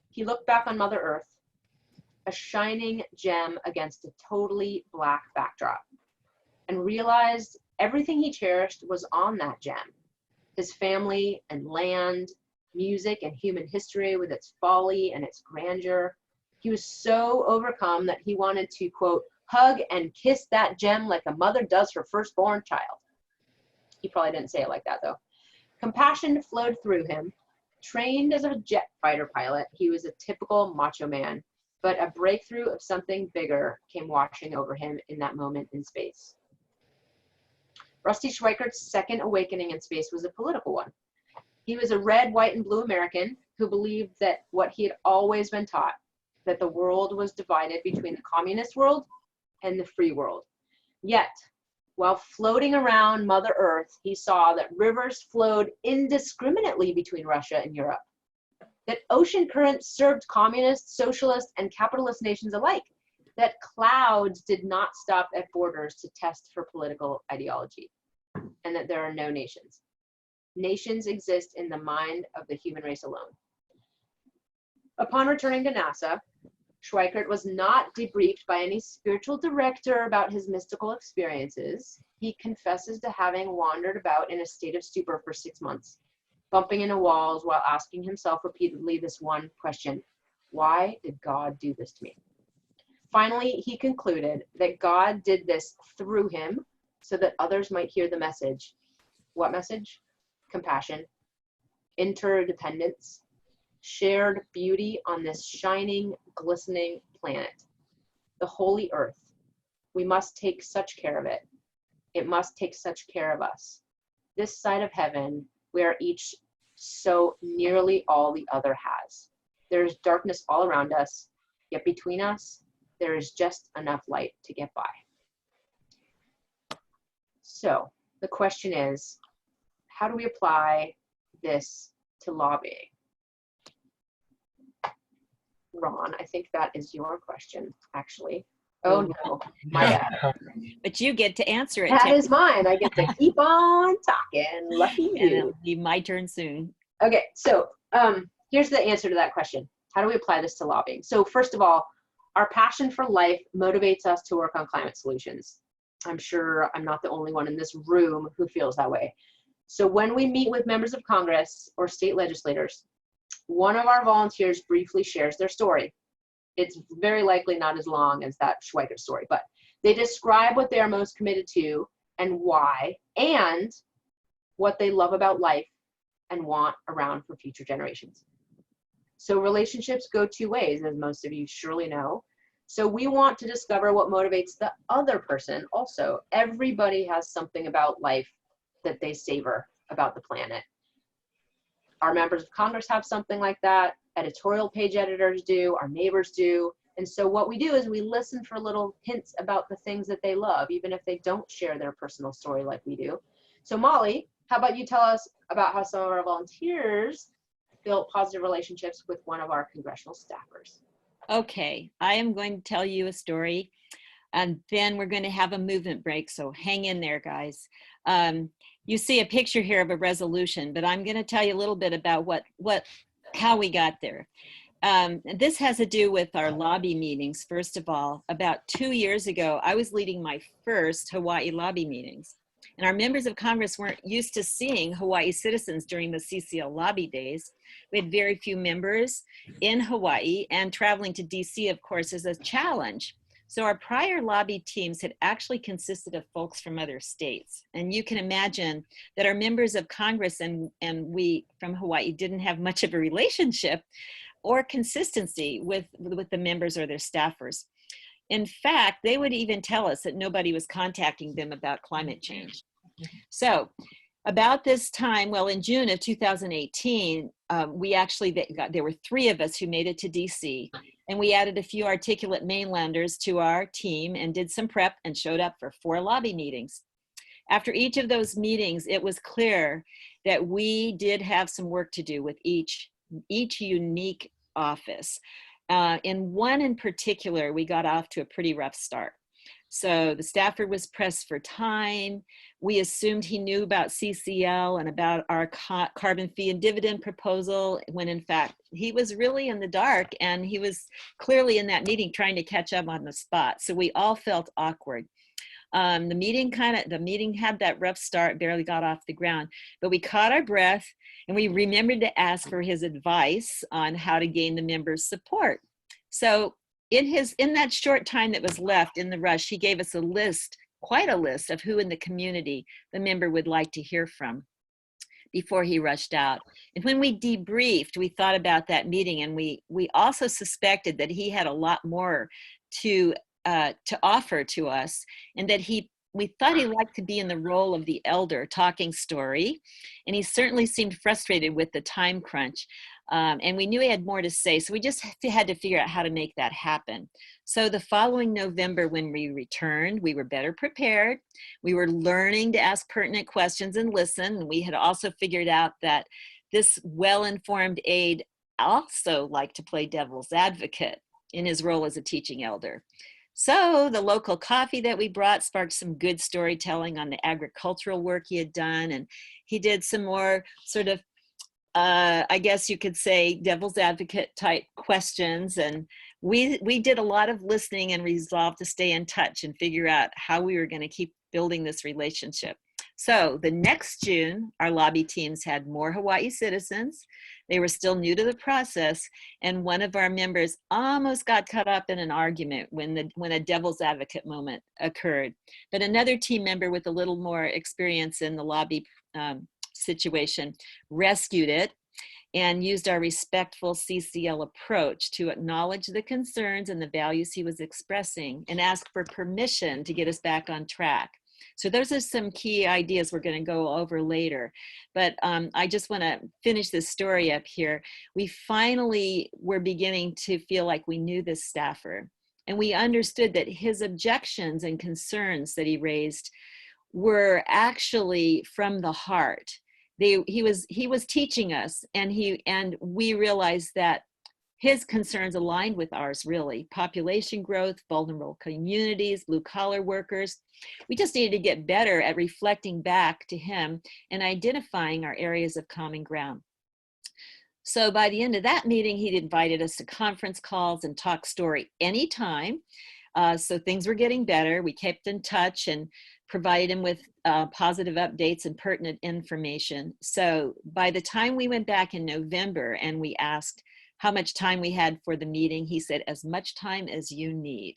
He looked back on Mother Earth, a shining gem against a totally black backdrop, and realized everything he cherished was on that gem. His family and land, music and human history with its folly and its grandeur. He was so overcome that he wanted to, quote, hug and kiss that gem like a mother does her firstborn child. He probably didn't say it like that, though. Compassion flowed through him. Trained as a jet fighter pilot, he was a typical macho man, but a breakthrough of something bigger came washing over him in that moment in space. Rusty Schweikert's second awakening in space was a political one. He was a red, white, and blue American who believed that what he had always been taught, that the world was divided between the communist world and the free world. Yet, while floating around Mother Earth, he saw that rivers flowed indiscriminately between Russia and Europe, that ocean currents served communist, socialist, and capitalist nations alike, that clouds did not stop at borders to test for political ideology, and that there are no nations. Nations exist in the mind of the human race alone. Upon returning to NASA, Schweikert was not debriefed by any spiritual director about his mystical experiences. He confesses to having wandered about in a state of stupor for 6 months, bumping into walls while asking himself repeatedly this one question: why did God do this to me? Finally, he concluded that God did this through him so that others might hear the message. What message? Compassion, interdependence, shared beauty on this shining, glistening planet, the holy earth. We must take such care of it. It must take such care of us. This side of heaven, we are each so nearly all the other has. There is darkness all around us, yet between us, there is just enough light to get by. So the question is, how do we apply this to lobbying? Ron, I think that is your question, actually. Oh no, my bad. But you get to answer it. That Tamara. is mine. I get to keep on talking. Lucky And you. it'll be my turn soon. Okay, so here's the answer to that question. How do we apply this to lobbying? So first of all, our passion for life motivates us to work on climate solutions. I'm sure I'm not the only one in this room who feels that way. So when we meet with members of Congress or state legislators, one of our volunteers briefly shares their story. It's very likely not as long as that Schweiker story, but they describe what they are most committed to and why, and what they love about life and want around for future generations. So relationships go two ways, as most of you surely know. So we want to discover what motivates the other person also. Everybody has something about life that they savor about the planet. Our members of Congress have something like that. Editorial page editors do, our neighbors do. And so what we do is we listen for little hints about the things that they love, even if they don't share their personal story like we do. So Molly, how about you tell us about how some of our volunteers built positive relationships with one of our congressional staffers? Okay, I am going to tell you a story, and then we're going to have a movement break, so hang in there, guys. You see a picture here of a resolution, but I'm going to tell you a little bit about how we got there. This has to do with our lobby meetings. First of all, about 2 years ago, I was leading my first Hawaii lobby meetings. And our members of Congress weren't used to seeing Hawaii citizens during the CCL lobby days. We had very few members in Hawaii, and traveling to DC, of course, is a challenge. So our prior lobby teams had actually consisted of folks from other states. And you can imagine that our members of Congress and we from Hawaii didn't have much of a relationship or consistency with the members or their staffers. In fact, they would even tell us that nobody was contacting them about climate change. So about this time, well, in June of 2018, there were 3 of us who made it to DC, and we added a few articulate mainlanders to our team and did some prep and showed up for 4 lobby meetings. After each of those meetings, it was clear that we did have some work to do with each unique office. In one in particular, we got off to a pretty rough start. So the staffer was pressed for time. We assumed he knew about CCL and about our carbon fee and dividend proposal, when in fact he was really in the dark, and he was clearly in that meeting trying to catch up on the spot. So we all felt awkward. The meeting had that rough start, barely got off the ground, but we caught our breath and we remembered to ask for his advice on how to gain the members' support. So in that short time that was left in the rush, he gave us quite a list of who in the community the member would like to hear from before he rushed out. And when we debriefed, we thought about that meeting, and we also suspected that he had a lot more to offer to us, and that we thought he liked to be in the role of the elder talking story, and he certainly seemed frustrated with the time crunch. And we knew he had more to say, so we just had to figure out how to make that happen. So the following November, when we returned, we were better prepared. We were learning to ask pertinent questions and listen. And we had also figured out that this well-informed aide also liked to play devil's advocate in his role as a teaching elder. So the local coffee that we brought sparked some good storytelling on the agricultural work he had done. And he did some more sort of, I guess you could say, devil's advocate type questions. And we did a lot of listening and resolved to stay in touch and figure out how we were going to keep building this relationship. So the next June, our lobby teams had more Hawaii citizens. They were still new to the process, and one of our members almost got caught up in an argument when a devil's advocate moment occurred. But another team member with a little more experience in the lobby situation rescued it and used our respectful CCL approach to acknowledge the concerns and the values he was expressing and ask for permission to get us back on track. So those are some key ideas we're going to go over later. But I just want to finish this story up here. We finally were beginning to feel like we knew this staffer, and we understood that his objections and concerns that he raised were actually from the heart. He was teaching us, and we realized that his concerns aligned with ours, really. Population growth, vulnerable communities, blue collar workers. We just needed to get better at reflecting back to him and identifying our areas of common ground. So by the end of that meeting, he'd invited us to conference calls and talk story anytime. So things were getting better. We kept in touch and provided him with positive updates and pertinent information. So by the time we went back in November and we asked how much time we had for the meeting, he said, as much time as you need,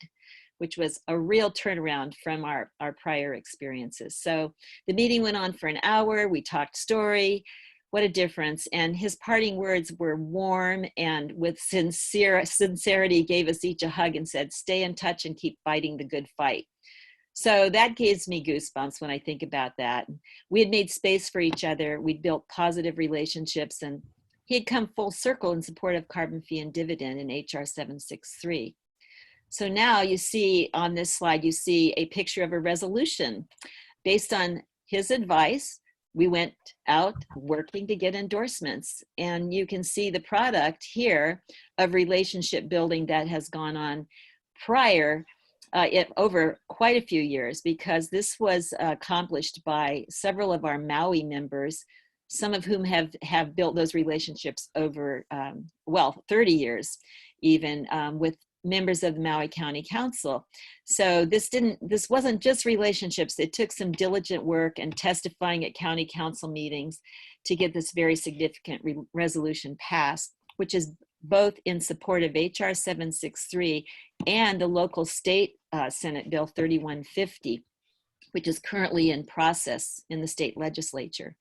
which was a real turnaround from our prior experiences. So the meeting went on for an hour. We talked story. What a difference. And his parting words were warm and with sincerity gave us each a hug and said, stay in touch and keep fighting the good fight. So that gives me goosebumps when I think about that. We had made space for each other. We'd built positive relationships, and he had come full circle in support of carbon fee and dividend in HR 763. So now you see on this slide, you see a picture of a resolution. Based on his advice, we went out working to get endorsements. And you can see the product here of relationship building that has gone on prior over quite a few years, because this was accomplished by several of our Maui members, some of whom have built those relationships over, 30 years, even with members of the Maui County Council. So this wasn't just relationships. It took some diligent work and testifying at county council meetings to get this very significant resolution passed, which is both in support of HR 763 and the local state Senate Bill 3150, which is currently in process in the state legislature.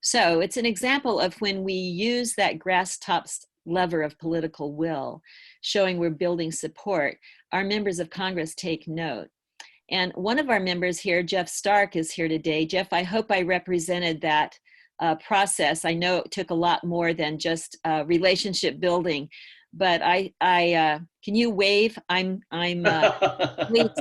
So it's an example of when we use that grass tops lever of political will, showing we're building support, our members of Congress take note. And one of our members here, Jeff Stark, is here today. Jeff, I hope I represented that process. I know it took a lot more than just relationship building, but can you wave? So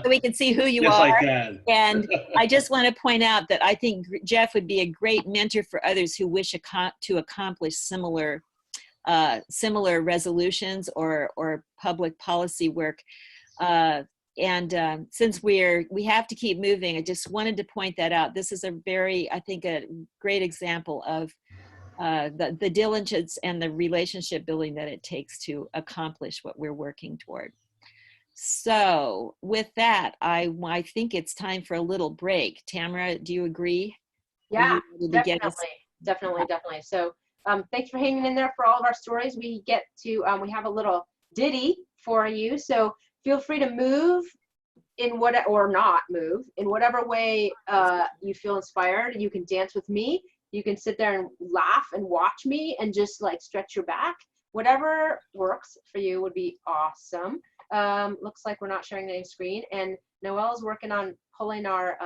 we can see who you Yes, are. I can. And I just want to point out that I think Jeff would be a great mentor for others who wish to accomplish similar resolutions or public policy work. Since we have to keep moving, I just wanted to point that out. This is I think a great example of the diligence and the relationship building that it takes to accomplish what we're working toward. So with that, I think it's time for a little break. Tamara, do you agree? Yeah, definitely. So thanks for hanging in there for all of our stories. We have a little ditty for you. So feel free to move or not move in whatever way you feel inspired. You can dance with me. You can sit there and laugh and watch me and just like stretch your back. Whatever works for you would be awesome. Looks like we're not sharing any screen, and Noelle's working on pulling our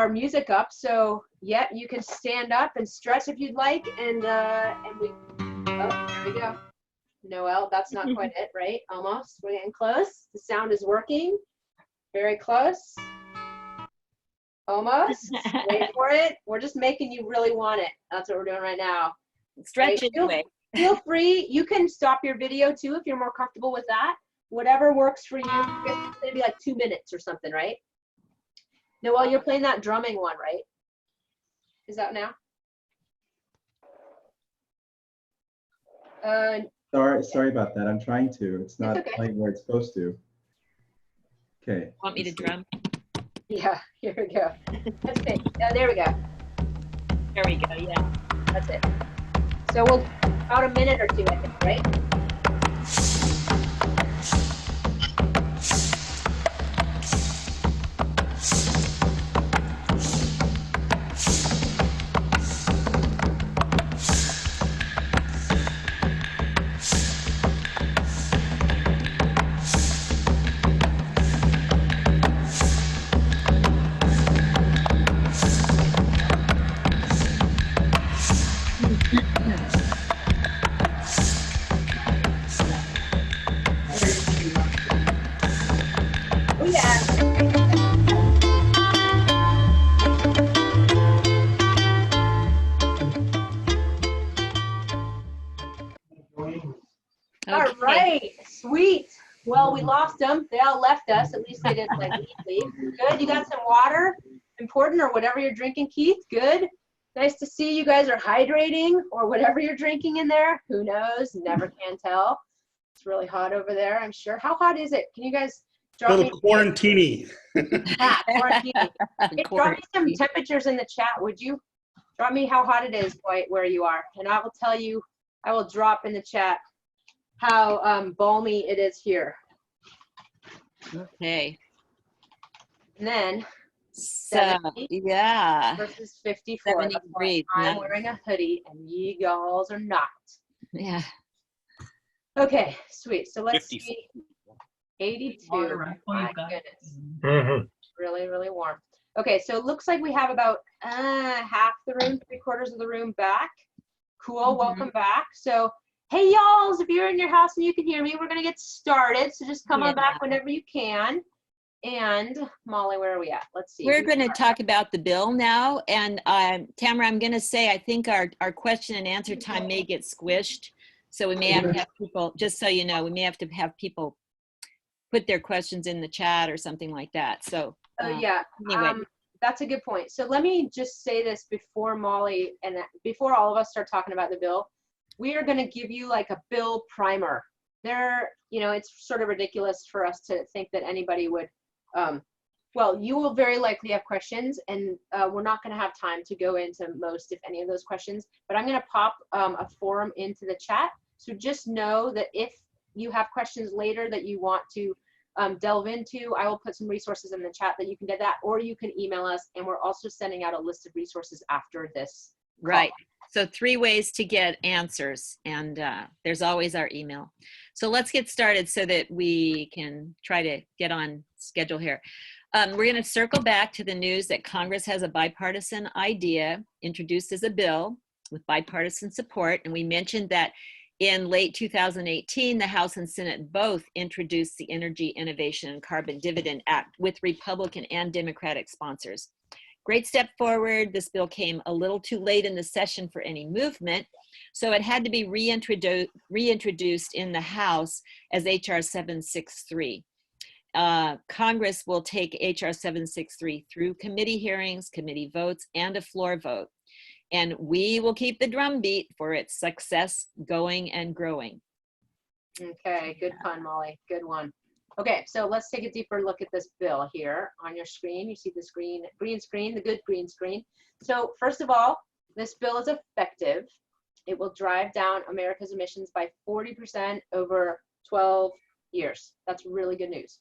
music up. So yeah, you can stand up and stretch if you'd like, and there we go. Noelle, that's not quite it, right? Almost. We're getting close. The sound is working. Very close. Almost. Wait for it. We're just making you really want it. That's what we're doing right now. Stretch it away. Feel free. You can stop your video too if you're more comfortable with that. Whatever works for you. It's maybe like 2 minutes or something, right? Noelle, you're playing that drumming one, right? Is that now? Sorry about that. I'm trying to. It's not playing where it's supposed to. Okay. Want me to drum? Yeah, here we go. That's it. There we go. There we go, yeah. That's it. So we'll about a minute or two, I think, right? All right, sweet. Well, we lost them. They all left us. At least they didn't like leave. Good. You got some water? Important, or whatever you're drinking, Keith? Good. Nice to see you guys are hydrating, or whatever you're drinking in there. Who knows? Never can tell. It's really hot over there, I'm sure. How hot is it? Can you guys drop me quarantini? Quarantini. Hey, drop me some temperatures in the chat, would you? Drop me how hot it is where you are, and I will tell you. I will drop in the chat how balmy it is here. Okay. And then so yeah, versus 54. degrees. I'm wearing a hoodie and ye galls are not. Yeah. Okay, sweet. So let's 54. see. 82. My goodness. Mhm. Really, really warm. Okay, so it looks like we have about half the room, 3/4 of the room back. Cool. Welcome back. So hey, y'alls, if you're in your house and you can hear me, we're going to get started. So just come on back whenever you can. And Molly, where are we at? Let's see. We're going to talk about the bill now. And Tamara, I'm going to say, I think our question and answer time may get squished. So we may have to have people, just so you know, we may have to have people put their questions in the chat or something like that. So yeah, anyway. That's a good point. So let me just say this before Molly and before all of us start talking about the bill. We are going to give you like a bill primer. it's sort of ridiculous for us to think that anybody would, well, you will very likely have questions, and we're not going to have time to go into most, if any, of those questions, but I'm going to pop a forum into the chat. So just know that if you have questions later that you want to delve into, I will put some resources in the chat that you can get that, or you can email us, and we're also sending out a list of resources after this call. Right. So 3 ways to get answers, and there's always our email. So let's get started so that we can try to get on schedule here. We're going to circle back to the news that Congress has a bipartisan idea introduced as a bill with bipartisan support, and we mentioned that in late 2018, the House and Senate both introduced the Energy Innovation and Carbon Dividend Act with Republican and Democratic sponsors. Great step forward. This bill came a little too late in the session for any movement, so it had to be reintroduced in the House as H.R. 763. Congress will take H.R. 763 through committee hearings, committee votes, and a floor vote. And we will keep the drumbeat for its success going and growing. Okay, good pun, Molly. Good one. Okay, so let's take a deeper look at this bill here on your screen. You see this green screen, the good green screen. So first of all, this bill is effective. It will drive down America's emissions by 40% over 12 years. That's really good news.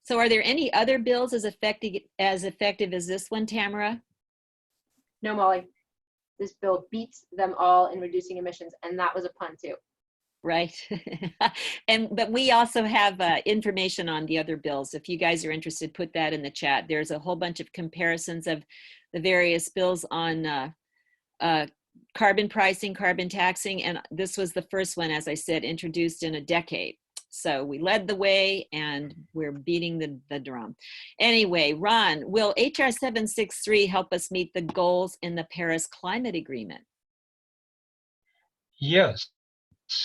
So are there any other bills as effective as this one, Tamara? No, Molly. This bill beats them all in reducing emissions, and that was a pun too. Right. But we also have information on the other bills. If you guys are interested, put that in the chat. There's a whole bunch of comparisons of the various bills on carbon pricing, carbon taxing, and this was the first one, as I said, introduced in a decade. So we led the way, and we're beating the drum. Anyway, Ron, will HR 763 help us meet the goals in the Paris Climate Agreement? Yes,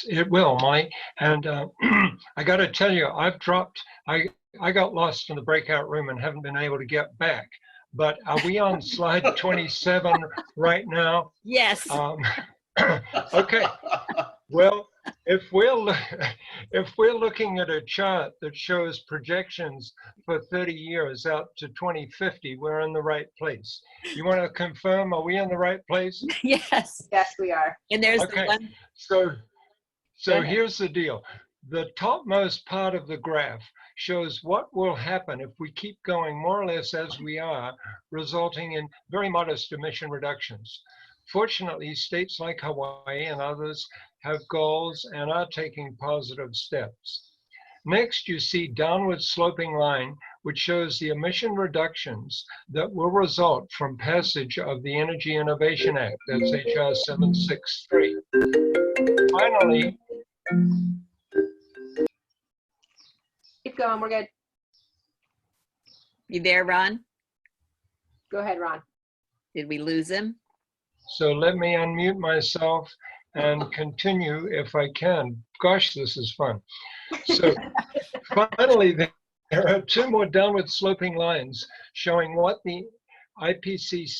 it will, Mike. And I got to tell you, I got lost in the breakout room and haven't been able to get back. But are we on slide 27 right now? Yes. Okay. Well, if we're looking at a chart that shows projections for 30 years out to 2050, we're in the right place. You want to confirm, are we in the right place? Yes. Yes, we are. And there's Okay. the one. So here's the deal. The topmost part of the graph shows what will happen if we keep going more or less as we are, resulting in very modest emission reductions. Fortunately, states like Hawaii and others have goals and are taking positive steps. Next, you see downward sloping line, which shows the emission reductions that will result from passage of the Energy Innovation Act. That's HR 763. Finally, Keep going, we're good. You there, Ron? Go ahead, Ron. Did we lose him? so let me unmute myself and continue if I can. Gosh, this is fun. So finally, there are 2 more downward sloping lines showing what the IPCC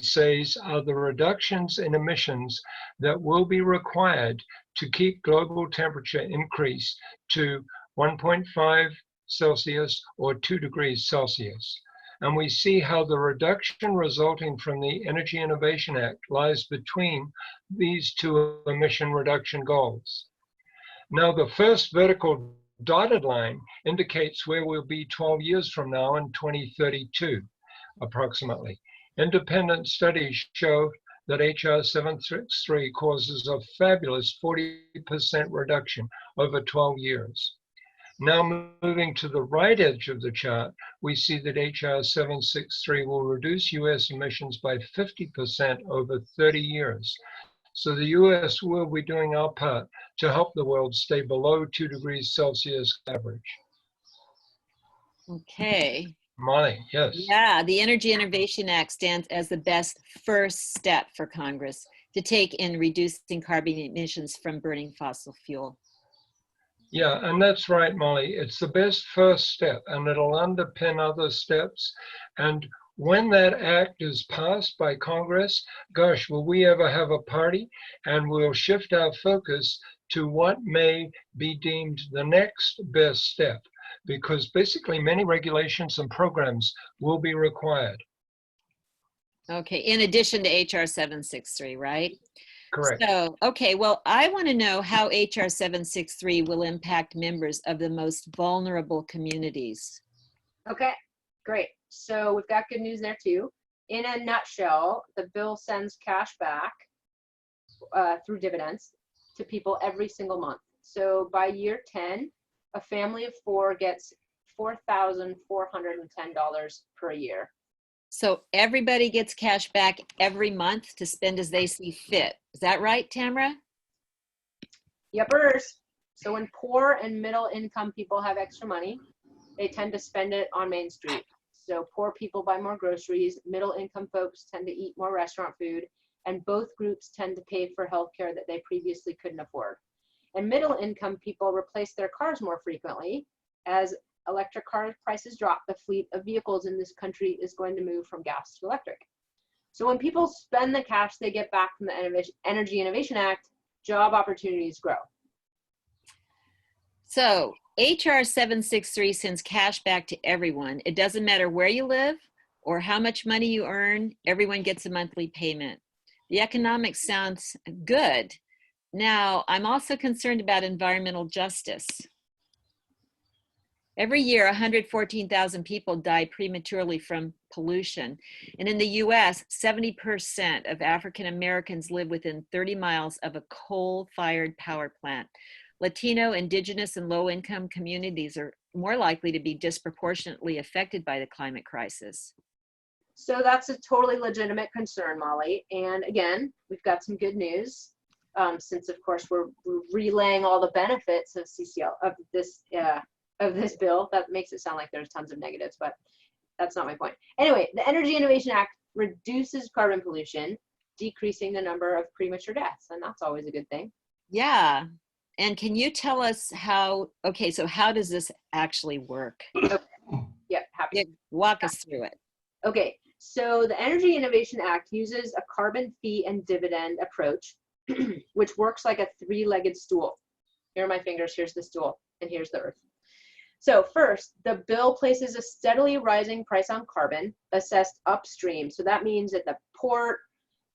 says are the reductions in emissions that will be required to keep global temperature increase to 1.5 Celsius or 2 degrees Celsius. And we see how the reduction resulting from the Energy Innovation Act lies between these 2 emission reduction goals. Now, the first vertical dotted line indicates where we'll be 12 years from now in 2032, approximately. Independent studies show that HR 763 causes a fabulous 40% reduction over 12 years. Now moving to the right edge of the chart, we see that HR 763 will reduce US emissions by 50% over 30 years. So the US will be doing our part to help the world stay below 2 degrees Celsius average. Okay. Molly, yes. Yeah, the Energy Innovation Act stands as the best first step for Congress to take in reducing carbon emissions from burning fossil fuel. Yeah, and that's right, Molly. It's the best first step, and it'll underpin other steps. And when that act is passed by Congress, gosh, will we ever have a party? And we'll shift our focus to what may be deemed the next best step, because basically many regulations and programs will be required. Okay, in addition to HR 763, right? Correct. So, okay, well, I want to know how HR 763 will impact members of the most vulnerable communities. Okay, great. So we've got good news there too. In a nutshell, the bill sends cash back through dividends to people every single month. So by year 10, a family of 4 gets $4,410 per year. So everybody gets cash back every month to spend as they see fit. Is that right, Tamara? Yepers. So when poor and middle income people have extra money, they tend to spend it on Main Street. So poor people buy more groceries, middle income folks tend to eat more restaurant food, and both groups tend to pay for healthcare that they previously couldn't afford. And middle income people replace their cars more frequently. As electric car prices drop, the fleet of vehicles in this country is going to move from gas to electric. So when people spend the cash they get back from the Energy Innovation Act, job opportunities grow. So HR 763 sends cash back to everyone. It doesn't matter where you live or how much money you earn, everyone gets a monthly payment. The economics sounds good. Now, I'm also concerned about environmental justice. Every year, 114,000 people die prematurely from pollution. And in the US, 70% of African Americans live within 30 miles of a coal-fired power plant. Latino, Indigenous, and low-income communities are more likely to be disproportionately affected by the climate crisis. So that's a totally legitimate concern, Molly. And again, we've got some good news. Since of course we're relaying all the benefits of CCL of this bill. That makes it sound like there's tons of negatives, but that's not my point. Anyway, the Energy Innovation Act reduces carbon pollution, decreasing the number of premature deaths, and that's always a good thing. Yeah. And can you tell us how, okay, so how does this actually work? Okay. Yeah, happy. Yeah, walk us through it. Okay, so the Energy Innovation Act uses a carbon fee and dividend approach, which works like a three-legged stool. Here are my fingers, here's the stool, and here's the earth. So first, the bill places a steadily rising price on carbon assessed upstream. So that means at the port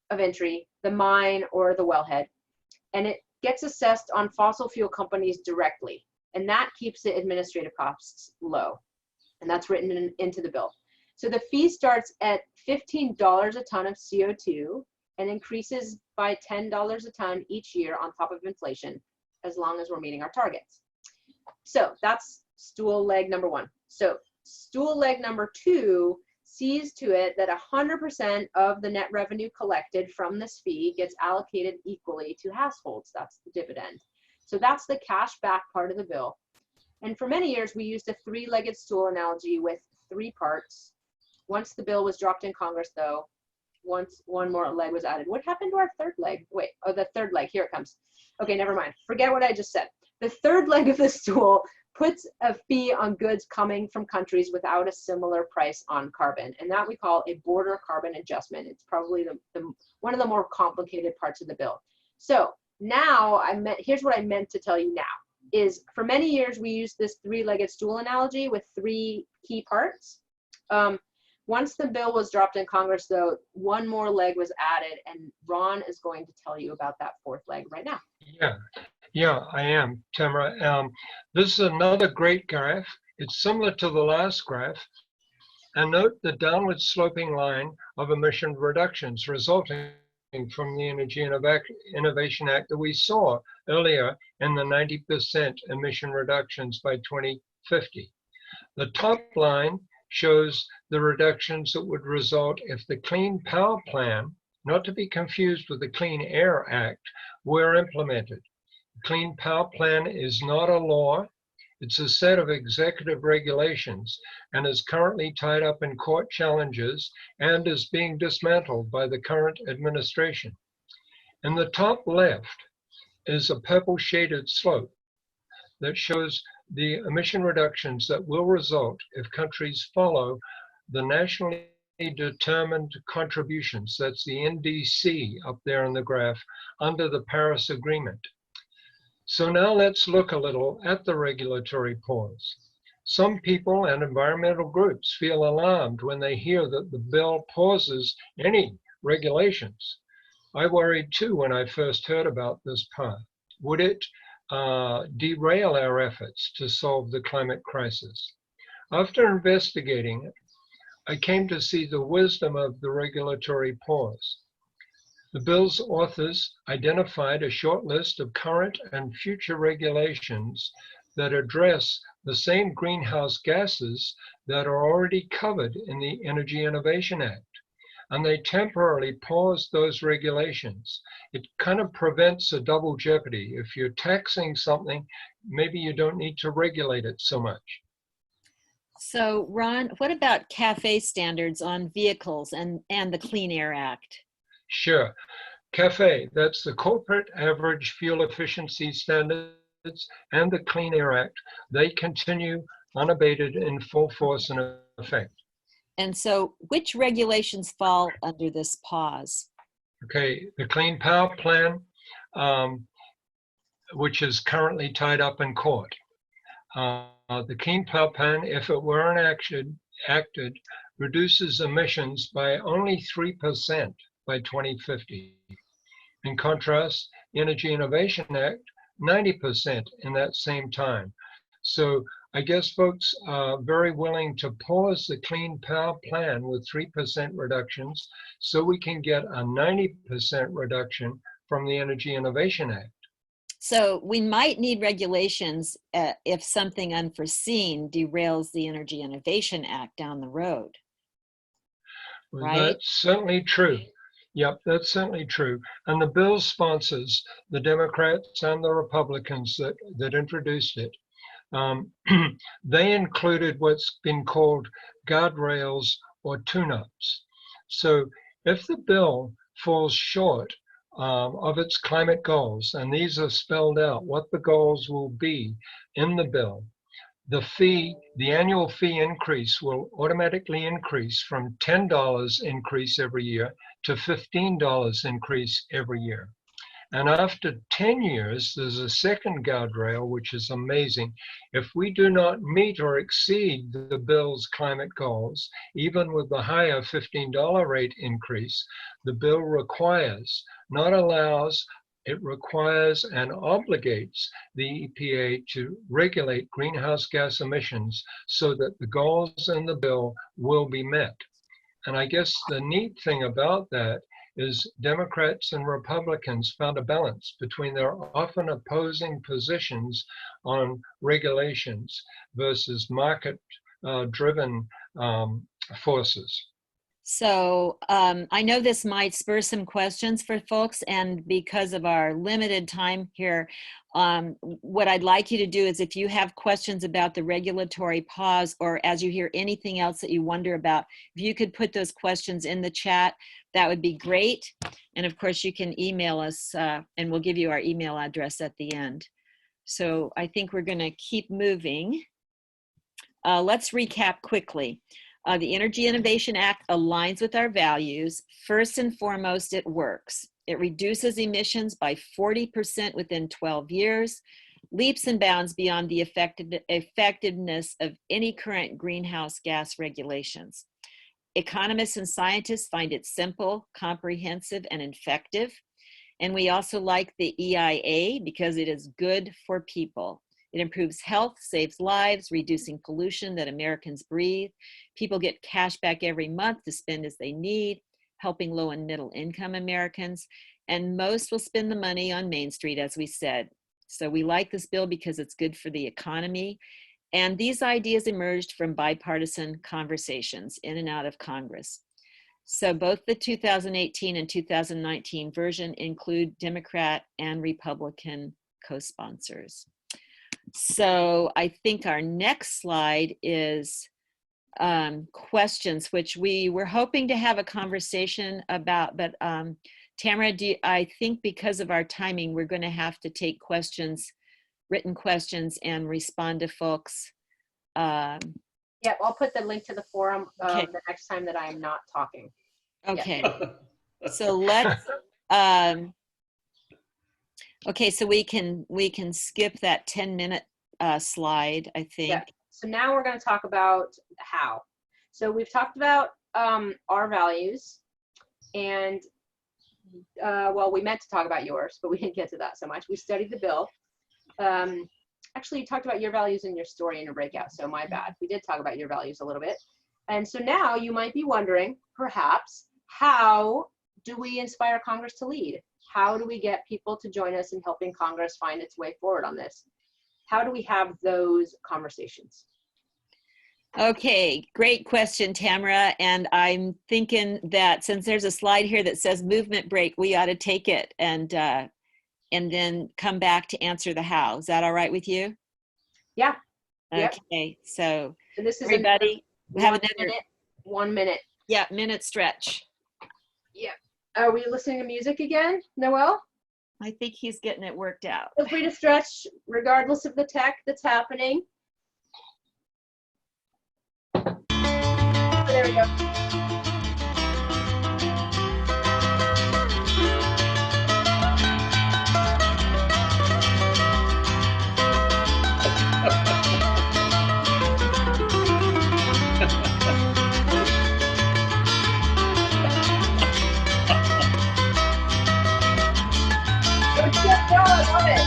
of entry, the mine, or the wellhead. And it gets assessed on fossil fuel companies directly. And that keeps the administrative costs low. And that's written into the bill. So the fee starts at $15 a ton of CO2 and increases by $10 a ton each year on top of inflation, as long as we're meeting our targets. So that's stool leg number 1. So stool leg number 2 sees to it that 100% of the net revenue collected from this fee gets allocated equally to households. That's the dividend. So that's the cash back part of the bill. And for many years, we used a three-legged stool analogy with 3 parts. Once the bill was dropped in Congress, though, once one more leg was added. What happened to our third leg? Wait, oh, the third leg, here it comes. Okay, never mind. Forget what I just said. The third leg of the stool puts a fee on goods coming from countries without a similar price on carbon, and that we call a border carbon adjustment. It's probably one of the more complicated parts of the bill. So now here's what I meant to tell you now, is for many years we used this three-legged stool analogy with 3 key parts. Once the bill was dropped in Congress, though, one more leg was added, and Ron is going to tell you about that 4th leg right now. Yeah, I am, Tamara. This is another great graph. It's similar to the last graph. And note the downward sloping line of emission reductions resulting from the Energy Innovation Act that we saw earlier in the 90% emission reductions by 2050. The top line shows the reductions that would result if the Clean Power Plan, not to be confused with the Clean Air Act, were implemented. The Clean Power Plan is not a law. It's a set of executive regulations and is currently tied up in court challenges and is being dismantled by the current administration. In the top left is a purple shaded slope that shows the emission reductions that will result if countries follow the nationally determined contributions, that's the NDC up there in the graph, under the Paris Agreement. So now let's look a little at the regulatory pause. Some people and environmental groups feel alarmed when they hear that the bill pauses any regulations. I worried too when I first heard about this part. Would it derail our efforts to solve the climate crisis? After investigating it, I came to see the wisdom of the regulatory pause. The bill's authors identified a short list of current and future regulations that address the same greenhouse gases that are already covered in the Energy Innovation Act. And they temporarily paused those regulations. It kind of prevents a double jeopardy. If you're taxing something, maybe you don't need to regulate it so much. So Ron, what about CAFE standards on vehicles and the Clean Air Act? Sure. CAFE, that's the Corporate Average Fuel Efficiency Standards and the Clean Air Act. They continue unabated in full force and effect. And so which regulations fall under this pause? Okay, the Clean Power Plan, which is currently tied up in court. The Clean Power Plan, if it were enacted, reduces emissions by only 3% by 2050. In contrast, Energy Innovation Act, 90% in that same time. So I guess folks are very willing to pause the Clean Power Plan with 3% reductions so we can get a 90% reduction from the Energy Innovation Act. So we might need regulations if something unforeseen derails the Energy Innovation Act down the road. Right? That's certainly true. Yep, that's certainly true. And the bill's sponsors, the Democrats and the Republicans that introduced it, they included what's been called guardrails or tune-ups. So if the bill falls short of its climate goals, and these are spelled out, what the goals will be in the bill, the annual fee increase will automatically increase from $10 increase every year to $15 increase every year. And after 10 years, there's a second guardrail, which is amazing. If we do not meet or exceed the bill's climate goals, even with the higher $15 rate increase, the bill requires, not allows, it requires and obligates the EPA to regulate greenhouse gas emissions so that the goals in the bill will be met. And I guess the neat thing about that is Democrats and Republicans found a balance between their often opposing positions on regulations versus market-driven forces. So I know this might spur some questions for folks, and because of our limited time here, what I'd like you to do is if you have questions about the regulatory pause, or as you hear anything else that you wonder about, if you could put those questions in the chat, that would be great. And of course you can email us and we'll give you our email address at the end. So I think we're going to keep moving. Let's recap quickly. The Energy Innovation Act aligns with our values. First and foremost, it works. It reduces emissions by 40% within 12 years, leaps and bounds beyond the effectiveness of any current greenhouse gas regulations. Economists and scientists find it simple, comprehensive, and effective. And we also like the EIA because it is good for people. It improves health, saves lives, reducing pollution that Americans breathe. People get cash back every month to spend as they need, helping low and middle income Americans. And most will spend the money on Main Street, as we said. So we like this bill because it's good for the economy. And these ideas emerged from bipartisan conversations in and out of Congress. So both the 2018 and 2019 version include Democrat and Republican co-sponsors. So I think our next slide is questions, which we were hoping to have a conversation about, but Tamara, I think because of our timing, we're going to have to take questions, written questions, and respond to folks. Yeah, I'll put the link to the forum Okay. the next time that I am not talking. Okay, Yeah. so let's Okay, so we can skip that 10-minute slide, I think. Yeah. So now we're going to talk about how. So we've talked about our values, and well, we meant to talk about yours, but we didn't get to that so much. We studied the bill. Actually, you talked about your values in your story in your breakout, so my bad. We did talk about your values a little bit. And so now you might be wondering, perhaps, how do we inspire Congress to lead? How do we get people to join us in helping Congress find its way forward on this? How do we have those conversations? Okay, great question, Tamara. And I'm thinking that since there's a slide here that says movement break, we ought to take it and then come back to answer the how. Is that all right with you? Yeah. Yep. Okay, so this is everybody have another 1 minute. Yeah, minute stretch. Yeah. Are we listening to music again, Noel? I think he's getting it worked out. Feel free to stretch regardless of the tech that's happening. Oh, there we go. I love it.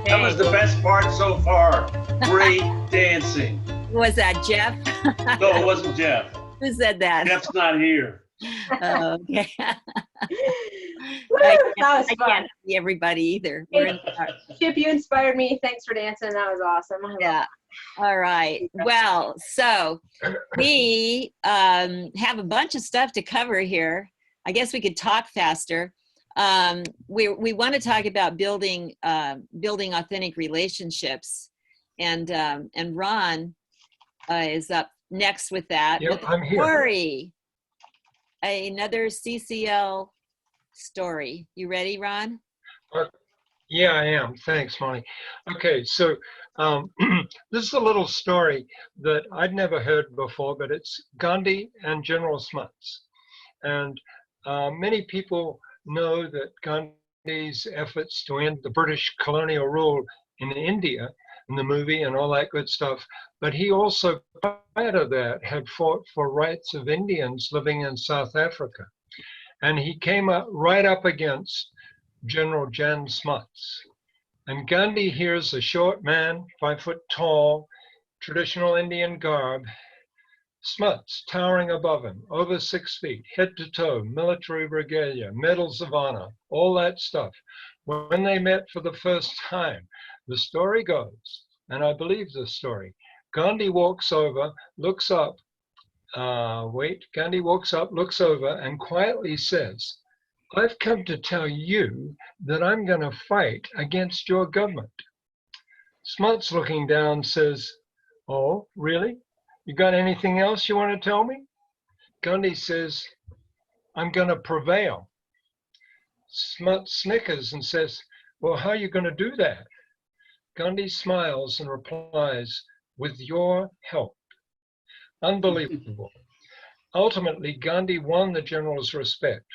That was the best part so far. Great dancing. Was that Jeff? No, it wasn't Jeff. Who said that? Jeff's not here. Oh, okay. Woo, that was I fun. can't see everybody either. We're in Chip, you inspired me. Thanks for dancing. That was awesome. Yeah. All right. Well, so we have a bunch of stuff to cover here. I guess we could talk faster. We want to talk about building authentic relationships, and Ron is up next with that. Yep, I'm here. Story, another CCL story. You ready, Ron? Yeah, I am. Thanks, Molly. Okay, so this is a little story that I'd never heard before, but it's Gandhi and General Smuts. And many people know that Gandhi's efforts to end the British colonial rule in India in the movie and all that good stuff, but he also, prior to that, had fought for rights of Indians living in South Africa. And he came right up against General Jan Smuts. And Gandhi here's a short man, 5 foot tall, traditional Indian garb, Smuts towering above him, over 6 feet, head to toe, military regalia, medals of honor, all that stuff. When they met for the first time, the story goes, and I believe this story, Gandhi walks over, looks up, Gandhi walks up, looks over, and quietly says, "I've come to tell you that I'm going to fight against your government." Smuts, looking down, says, "Oh, really? You got anything else you want to tell me?" Gandhi says, "I'm going to prevail." Smuts snickers and says, "Well, how are you going to do that?" Gandhi smiles and replies, "With your help." Unbelievable. Ultimately, Gandhi won the general's respect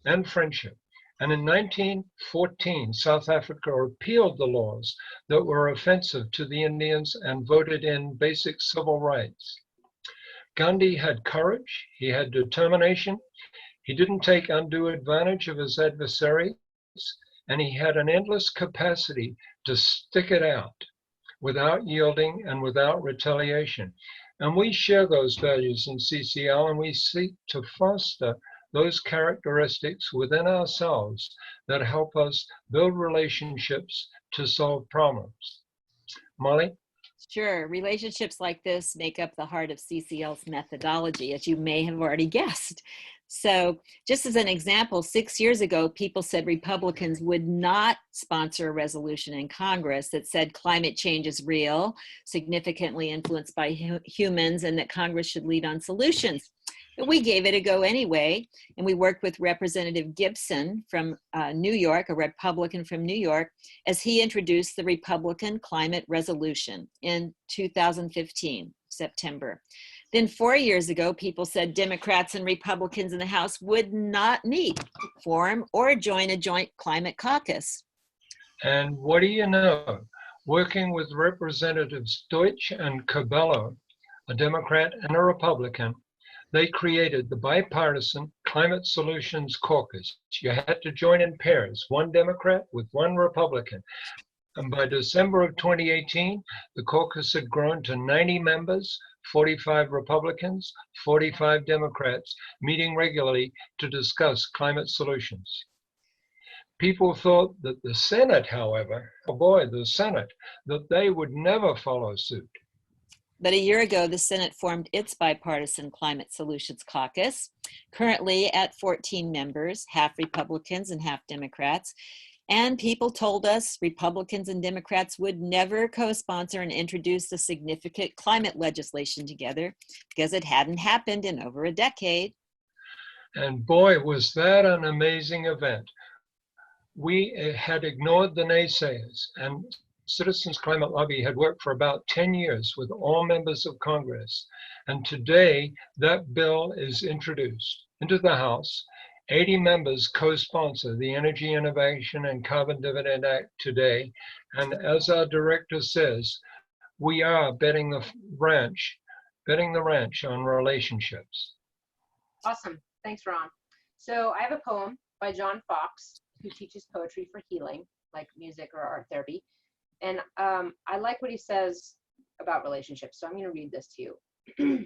and friendship. And in 1914, South Africa repealed the laws that were offensive to the Indians and voted in basic civil rights. Gandhi had courage, he had determination, he didn't take undue advantage of his adversaries, and he had an endless capacity to stick it out without yielding and without retaliation. And we share those values in CCL, and we seek to foster those characteristics within ourselves that help us build relationships to solve problems. Molly? Sure. Relationships like this make up the heart of CCL's methodology, as you may have already guessed. So, just as an example, 6 years ago, people said Republicans would not sponsor a resolution in Congress that said climate change is real, significantly influenced by humans, and that Congress should lead on solutions. But we gave it a go anyway, and we worked with Representative Gibson from New York, a Republican from New York, as he introduced the Republican Climate Resolution in 2015, September. Then 4 years ago, people said Democrats and Republicans in the House would not meet, form, or join a joint climate caucus. And what do you know? Working with Representatives Deutsch and Cabello, a Democrat and a Republican, they created the Bipartisan Climate Solutions Caucus. You had to join in pairs, one Democrat with one Republican. And by December of 2018, the caucus had grown to 90 members, 45 Republicans, 45 Democrats, meeting regularly to discuss climate solutions. People thought that the Senate, however, oh boy, the Senate, that they would never follow suit. But a year ago, the Senate formed its Bipartisan Climate Solutions Caucus, currently at 14 members, half Republicans and half Democrats. And people told us Republicans and Democrats would never co-sponsor and introduce the significant climate legislation together because it hadn't happened in over a decade. And boy, was that an amazing event. We had ignored the naysayers, and Citizens Climate Lobby had worked for about 10 years with all members of Congress. And today, that bill is introduced into the House. 80 members co-sponsor the Energy Innovation and Carbon Dividend Act today. And as our director says, we are betting the ranch on relationships. Awesome. Thanks, Ron. So I have a poem by John Fox, who teaches poetry for healing, like music or art therapy. And I like what he says about relationships. So I'm going to read this to you.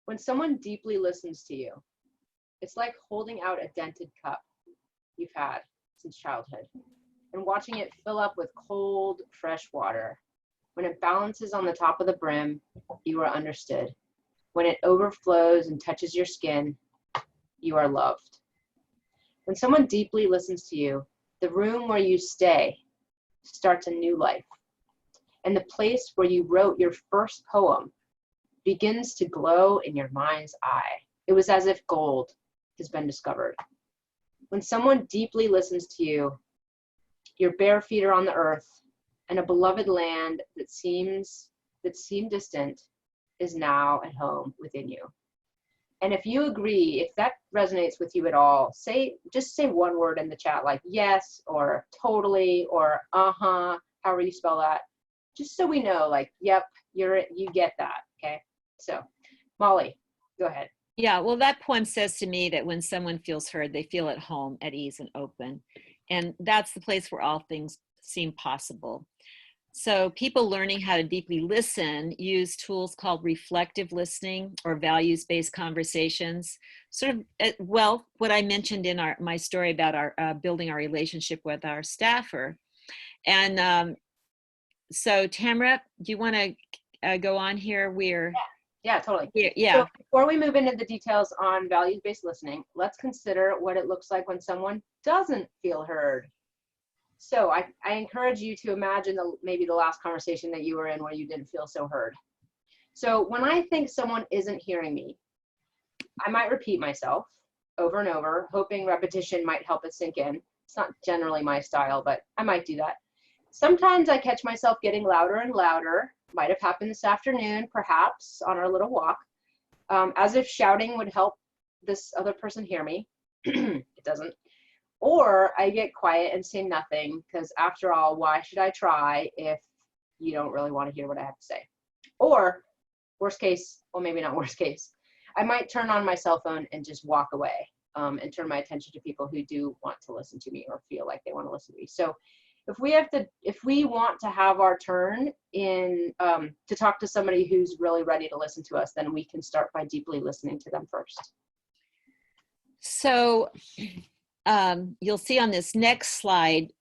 When someone deeply listens to you, it's like holding out a dented cup you've had since childhood and watching it fill up with cold, fresh water. When it balances on the top of the brim, you are understood. When it overflows and touches your skin, you are loved. When someone deeply listens to you, the room where you stay starts a new life. And the place where you wrote your first poem begins to glow in your mind's eye. It was as if gold has been discovered. When someone deeply listens to you, your bare feet are on the earth, and a beloved land that seemed distant is now at home within you. And if you agree, if that resonates with you at all, just say one word in the chat, like yes, or totally, or however you spell that, just so we know, like, yep, you get that, okay? So, Molly, go ahead. Yeah, well, that poem says to me that when someone feels heard, they feel at home, at ease, and open. And that's the place where all things seem possible. So people learning how to deeply listen use tools called reflective listening or values-based conversations. Sort of, well, what I mentioned in my story about our building our relationship with our staffer. And so Tamara, do you want to go on here? Yeah, totally. Yeah. So before we move into the details on values-based listening, let's consider what it looks like when someone doesn't feel heard. So I encourage you to imagine maybe the last conversation that you were in where you didn't feel so heard. So when I think someone isn't hearing me, I might repeat myself over and over, hoping repetition might help it sink in. It's not generally my style, but I might do that. Sometimes I catch myself getting louder and louder. Might have happened this afternoon, perhaps, on our little walk, as if shouting would help this other person hear me. It doesn't. Or I get quiet and say nothing, because after all, why should I try if you don't really want to hear what I have to say? Or worst case, well, maybe not worst case, I might turn on my cell phone and just walk away and turn my attention to people who do want to listen to me or feel like they want to listen to me. So if we want to have our turn in to talk to somebody who's really ready to listen to us, then we can start by deeply listening to them first. So you'll see on this next slide,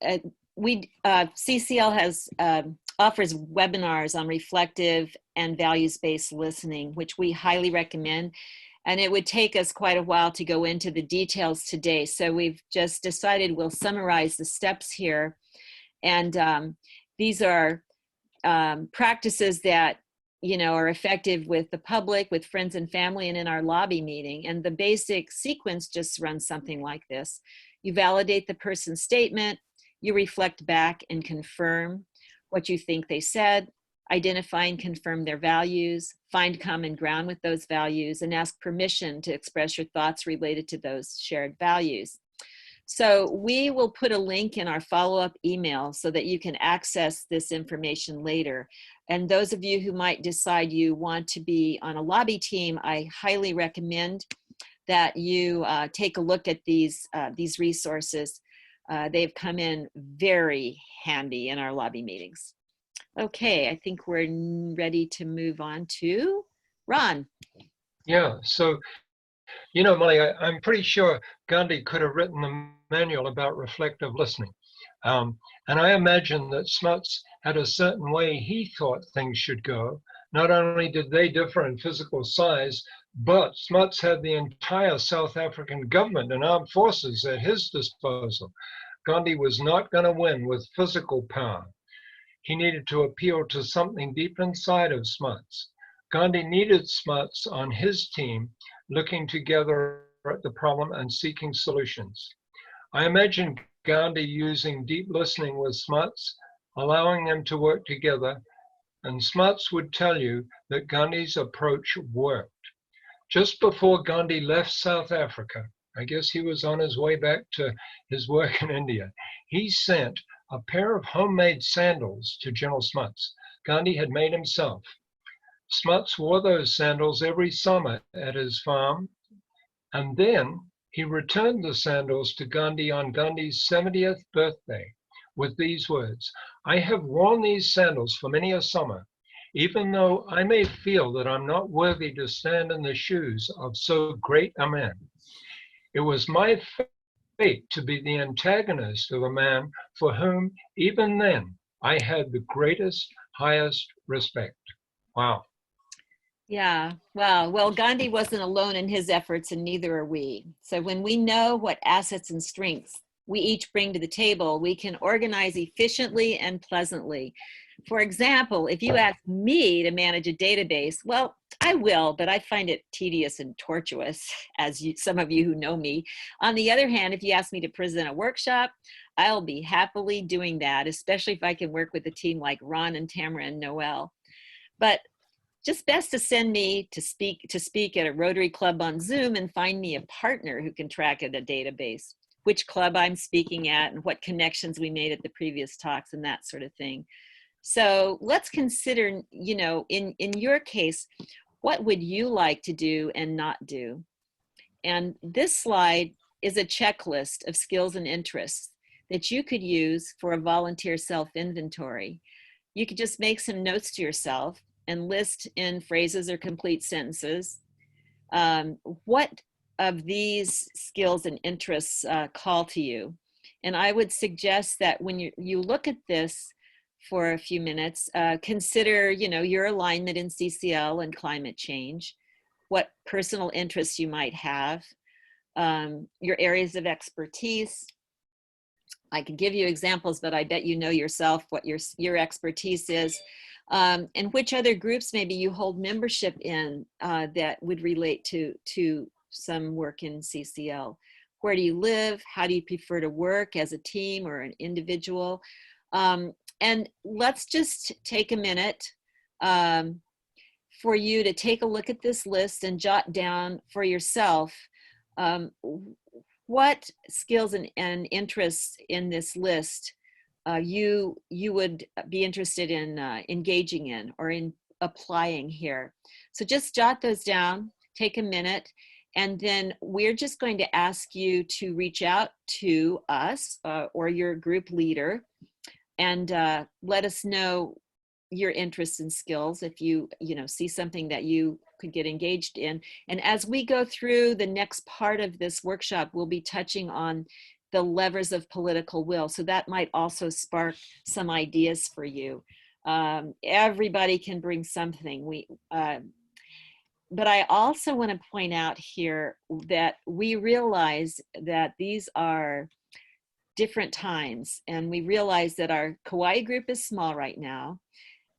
CCL has offers webinars on reflective and values-based listening, which we highly recommend. And it would take us quite a while to go into the details today. So we've just decided we'll summarize the steps here. And these are practices that are effective with the public, with friends and family, and in our lobby meeting. And the basic sequence just runs something like this. You validate the person's statement, you reflect back and confirm what you think they said, identify and confirm their values, find common ground with those values, and ask permission to express your thoughts related to those shared values. So we will put a link in our follow-up email so that you can access this information later. And those of you who might decide you want to be on a lobby team, I highly recommend that you take a look at these resources. They've come in very handy in our lobby meetings. Okay, I think we're ready to move on to Ron. Yeah, so, Molly, I'm pretty sure Gandhi could have written the manual about reflective listening. And I imagine that Smuts had a certain way he thought things should go. Not only did they differ in physical size, but Smuts had the entire South African government and armed forces at his disposal. Gandhi was not going to win with physical power. He needed to appeal to something deep inside of Smuts. Gandhi needed Smuts on his team, looking together at the problem and seeking solutions. I imagine Gandhi using deep listening with Smuts, allowing them to work together, and Smuts would tell you that Gandhi's approach worked. Just before Gandhi left South Africa, I guess he was on his way back to his work in India, he sent a pair of homemade sandals to General Smuts. Gandhi had made himself. Smuts wore those sandals every summer at his farm, and then he returned the sandals to Gandhi on Gandhi's 70th birthday with these words, "I have worn these sandals for many a summer, even though I may feel that I'm not worthy to stand in the shoes of so great a man. It was my fate to be the antagonist of a man for whom, even then, I had the greatest, highest respect." Wow. Yeah, wow. Well, Gandhi wasn't alone in his efforts, and neither are we. So when we know what assets and strengths we each bring to the table, we can organize efficiently and pleasantly. For example, if you ask me to manage a database, well, I will, but I find it tedious and tortuous, as some of you who know me. On the other hand, if you ask me to present a workshop, I'll be happily doing that, especially if I can work with a team like Ron and Tamara and Noel. But just best to send me to speak at a Rotary Club on Zoom and find me a partner who can track at a database, which club I'm speaking at and what connections we made at the previous talks and that sort of thing. So let's consider, in your case, what would you like to do and not do? And this slide is a checklist of skills and interests that you could use for a volunteer self-inventory. You could just make some notes to yourself and list in phrases or complete sentences what of these skills and interests call to you. And I would suggest that when you look at this for a few minutes, consider your alignment in CCL and climate change, what personal interests you might have, your areas of expertise. I can give you examples, but I bet you know yourself what your expertise is. And which other groups maybe you hold membership in that would relate to some work in CCL. Where do you live? How do you prefer to work as a team or an individual? And let's just take a minute for you to take a look at this list and jot down for yourself what skills and interests in this list you would be interested in engaging in or in applying here. So just jot those down, take a minute, and then we're just going to ask you to reach out to us or your group leader and let us know your interests and skills if you see something that you could get engaged in. And as we go through the next part of this workshop, we'll be touching on the levers of political will. So that might also spark some ideas for you. Everybody can bring something. But I also want to point out here that we realize that these are different times, and we realize that our Kauai group is small right now,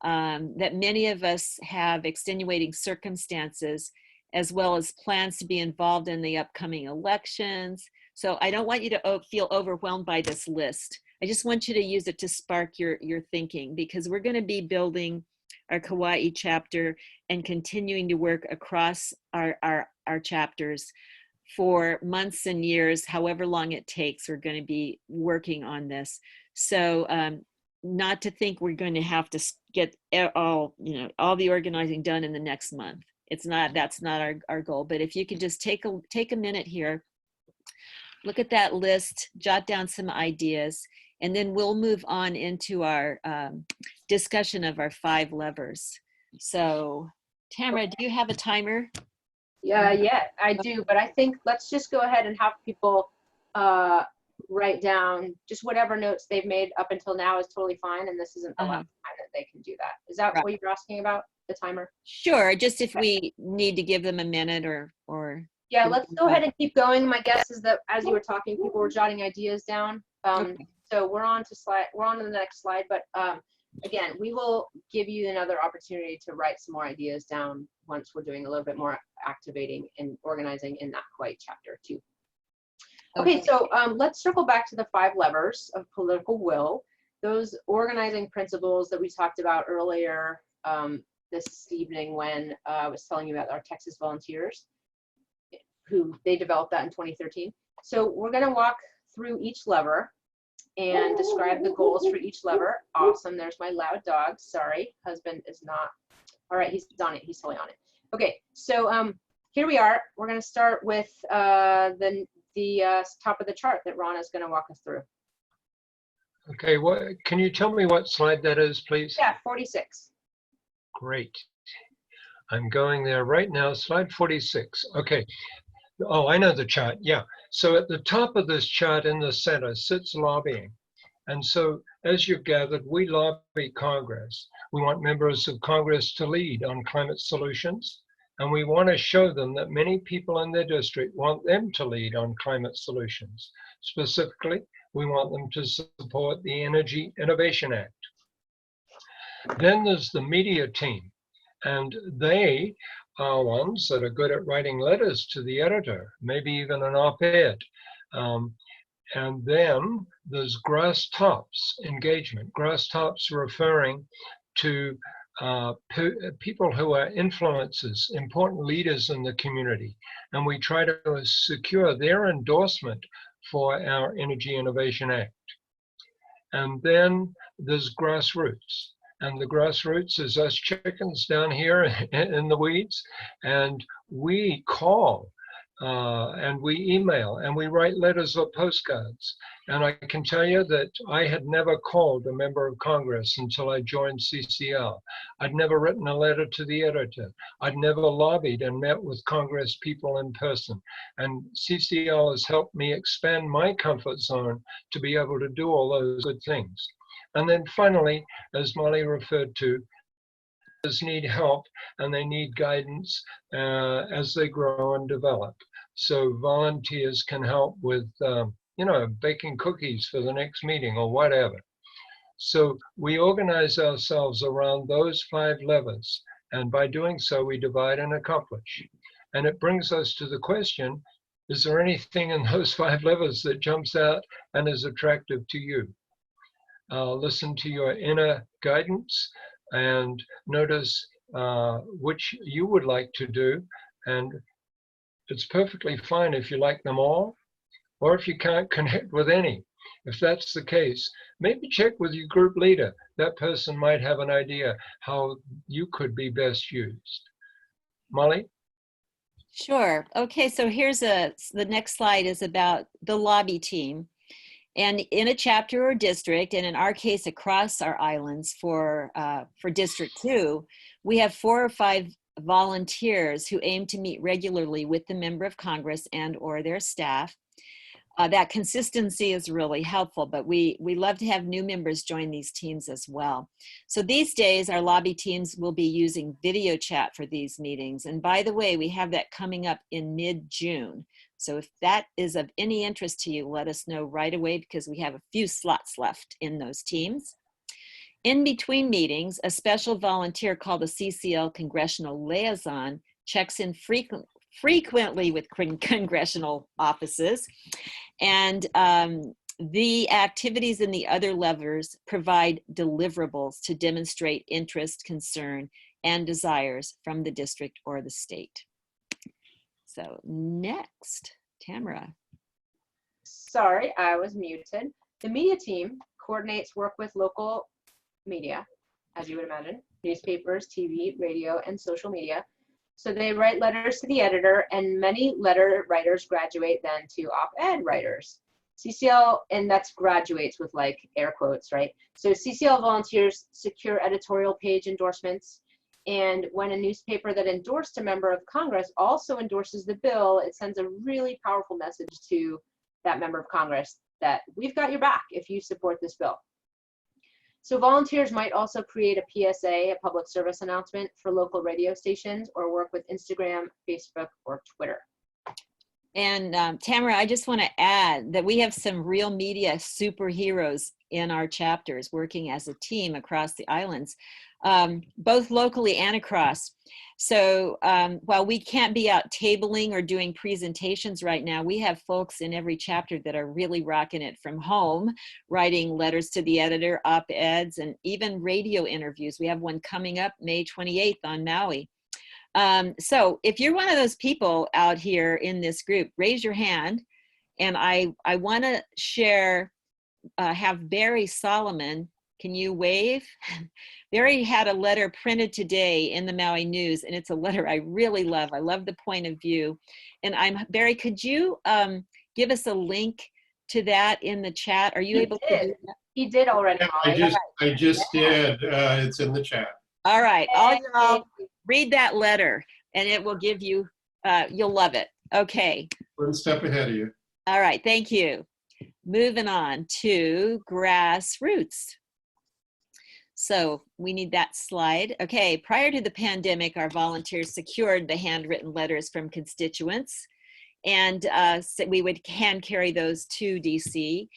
that many of us have extenuating circumstances, as well as plans to be involved in the upcoming elections. So I don't want you to feel overwhelmed by this list. I just want you to use it to spark your thinking, because we're going to be building our Kauai chapter and continuing to work across our chapters for months and years, however long it takes. We're going to be working on this. So not to think we're going to have to get all the organizing done in the next month. That's not our goal. But if you could just take a minute here, look at that list, jot down some ideas, and then we'll move on into our discussion of our 5 levers. So Tamara, do you have a timer? Yeah, I do, but I think let's just go ahead and have people write down just whatever notes they've made up until now is totally fine, and this isn't the last time that they can do that. Is that what you're asking about, the timer? Sure, just if we need to give them a minute or yeah, let's go ahead and keep going. My guess is that as you were talking, people were jotting ideas down. So we're on to the next slide, but again, we will give you another opportunity to write some more ideas down once we're doing a little bit more activating and organizing in that Kauai chapter too. Okay, so let's circle back to the 5 levers of political will. Those organizing principles that we talked about earlier this evening when I was telling you about our Texas volunteers, who they developed that in 2013. So we're going to walk through each lever and describe the goals for each lever. Awesome, there's my loud dog. Sorry, husband is not. All right, he's on it, he's totally on it. Okay, so here we are. We're gonna start with the top of the chart that Ron is gonna walk us through. Okay, can you tell me what slide that is, please? Yeah, 46. Great. I'm going there right now, slide 46. Okay. Oh, I know the chart. Yeah. So at the top of this chart in the center sits lobbying. And so as you've gathered, we lobby Congress. We want members of Congress to lead on climate solutions. And we want to show them that many people in their district want them to lead on climate solutions. Specifically, we want them to support the Energy Innovation Act. Then there's the media team. And they are ones that are good at writing letters to the editor, maybe even an op-ed. And then there's grass tops engagement. Grass tops referring to people who are influencers, important leaders in the community. And we try to secure their endorsement for our Energy Innovation Act. And then there's grassroots. And the grassroots is us chickens down here in the weeds. And we call and we email and we write letters or postcards. And I can tell you that I had never called a member of Congress until I joined CCL. I'd never written a letter to the editor. I'd never lobbied and met with Congress people in person. And CCL has helped me expand my comfort zone to be able to do all those good things. And then finally, as Molly referred to, others need help and they need guidance as they grow and develop. So volunteers can help with, baking cookies for the next meeting or whatever. So we organize ourselves around those 5 levers. And by doing so, we divide and accomplish. And it brings us to the question, is there anything in those 5 levers that jumps out and is attractive to you? Listen to your inner guidance and notice which you would like to do. And it's perfectly fine if you like them all, or if you can't connect with any. If that's the case, maybe check with your group leader. That person might have an idea how you could be best used. Molly? Sure. Okay, so here's the next slide is about the lobby team. And in a chapter or district, and in our case across our islands for District 2, we have 4 or 5 volunteers who aim to meet regularly with the member of Congress and or their staff. That consistency is really helpful, but we love to have new members join these teams as well. So these days, our lobby teams will be using video chat for these meetings. And by the way, we have that coming up in mid-June. So if that is of any interest to you, let us know right away because we have a few slots left in those teams. In between meetings, a special volunteer called the CCL Congressional Liaison checks in frequently with congressional offices, and the activities in the other levers provide deliverables to demonstrate interest, concern, and desires from the district or the state. So next, Tamara. Sorry, I was muted. The media team coordinates work with local media, as you would imagine, newspapers, TV, radio, and social media. So they write letters to the editor, and many letter writers graduate then to op-ed writers. CCL, and that's graduates with like air quotes, right? So CCL volunteers secure editorial page endorsements, and when a newspaper that endorsed a member of Congress also endorses the bill, it sends a really powerful message to that member of Congress that we've got your back if you support this bill. So volunteers might also create a PSA, a public service announcement for local radio stations, or work with Instagram, Facebook, or Twitter. And Tamara, I just want to add that we have some real media superheroes in our chapters working as a team across the islands, both locally and across. So while we can't be out tabling or doing presentations right now, we have folks in every chapter that are really rocking it from home, writing letters to the editor, op-eds, and even radio interviews. We have one coming up May 28th on Maui. So if you're one of those people out here in this group, raise your hand. And I want to share, have Barry Solomon, can you wave? Barry had a letter printed today in the Maui News, and it's a letter I really love. I love the point of view. And Barry, could you give us a link to that in the chat? Are you able to do that? He did already. Yeah, I just did. It's in the chat. All right, all y'all read that letter, and it will give you, you'll love it. Okay. One step ahead of you. All right, thank you. Moving on to grassroots. So we need that slide. Okay, prior to the pandemic, our volunteers secured the handwritten letters from constituents, and so we would hand carry those to DC.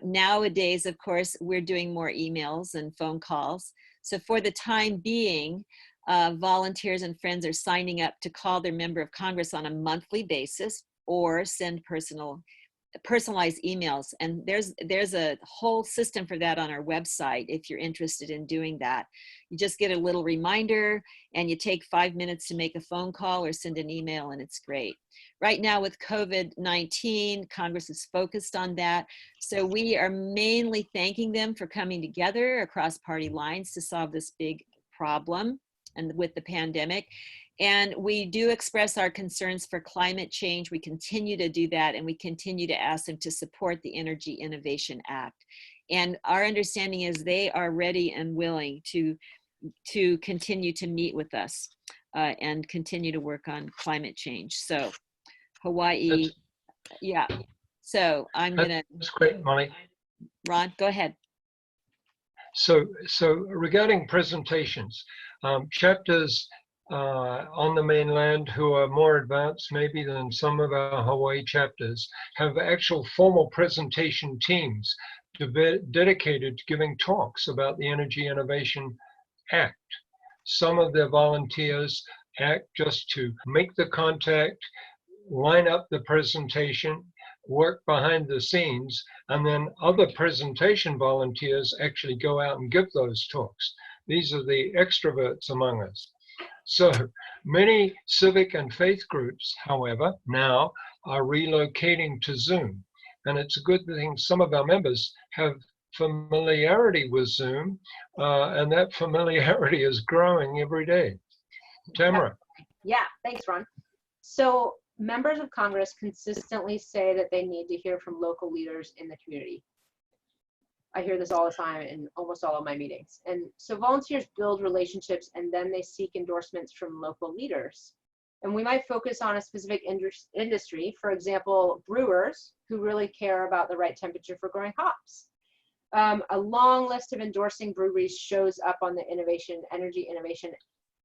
Nowadays, of course, we're doing more emails and phone calls. So for the time being, volunteers and friends are signing up to call their member of Congress on a monthly basis or send personalized emails, and there's a whole system for that on our website if you're interested in doing that. You just get a little reminder and you take 5 minutes to make a phone call or send an email, and it's great. Right now with COVID-19, Congress is focused on that, so we are mainly thanking them for coming together across party lines to solve this big problem and with the pandemic. And we do express our concerns for climate change. We continue to do that, and we continue to ask them to support the Energy Innovation Act. And our understanding is they are ready and willing to continue to meet with us and continue to work on climate change. So Hawaii, yeah. So I'm gonna. That's great, Molly. Ron, go ahead. So regarding presentations, chapters on the mainland who are more advanced maybe than some of our Hawaii chapters have actual formal presentation teams dedicated to giving talks about the Energy Innovation Act. Some of their volunteers act just to make the contact, line up the presentation, work behind the scenes, and then other presentation volunteers actually go out and give those talks. These are the extroverts among us. So many civic and faith groups, however, now are relocating to Zoom. And it's a good thing some of our members have familiarity with Zoom, and that familiarity is growing every day. Tamara. Yeah, thanks, Ron. So members of Congress consistently say that they need to hear from local leaders in the community. I hear this all the time in almost all of my meetings. And so volunteers build relationships and then they seek endorsements from local leaders. And we might focus on a specific industry, for example, brewers who really care about the right temperature for growing hops. A long list of endorsing breweries shows up on the Energy Innovation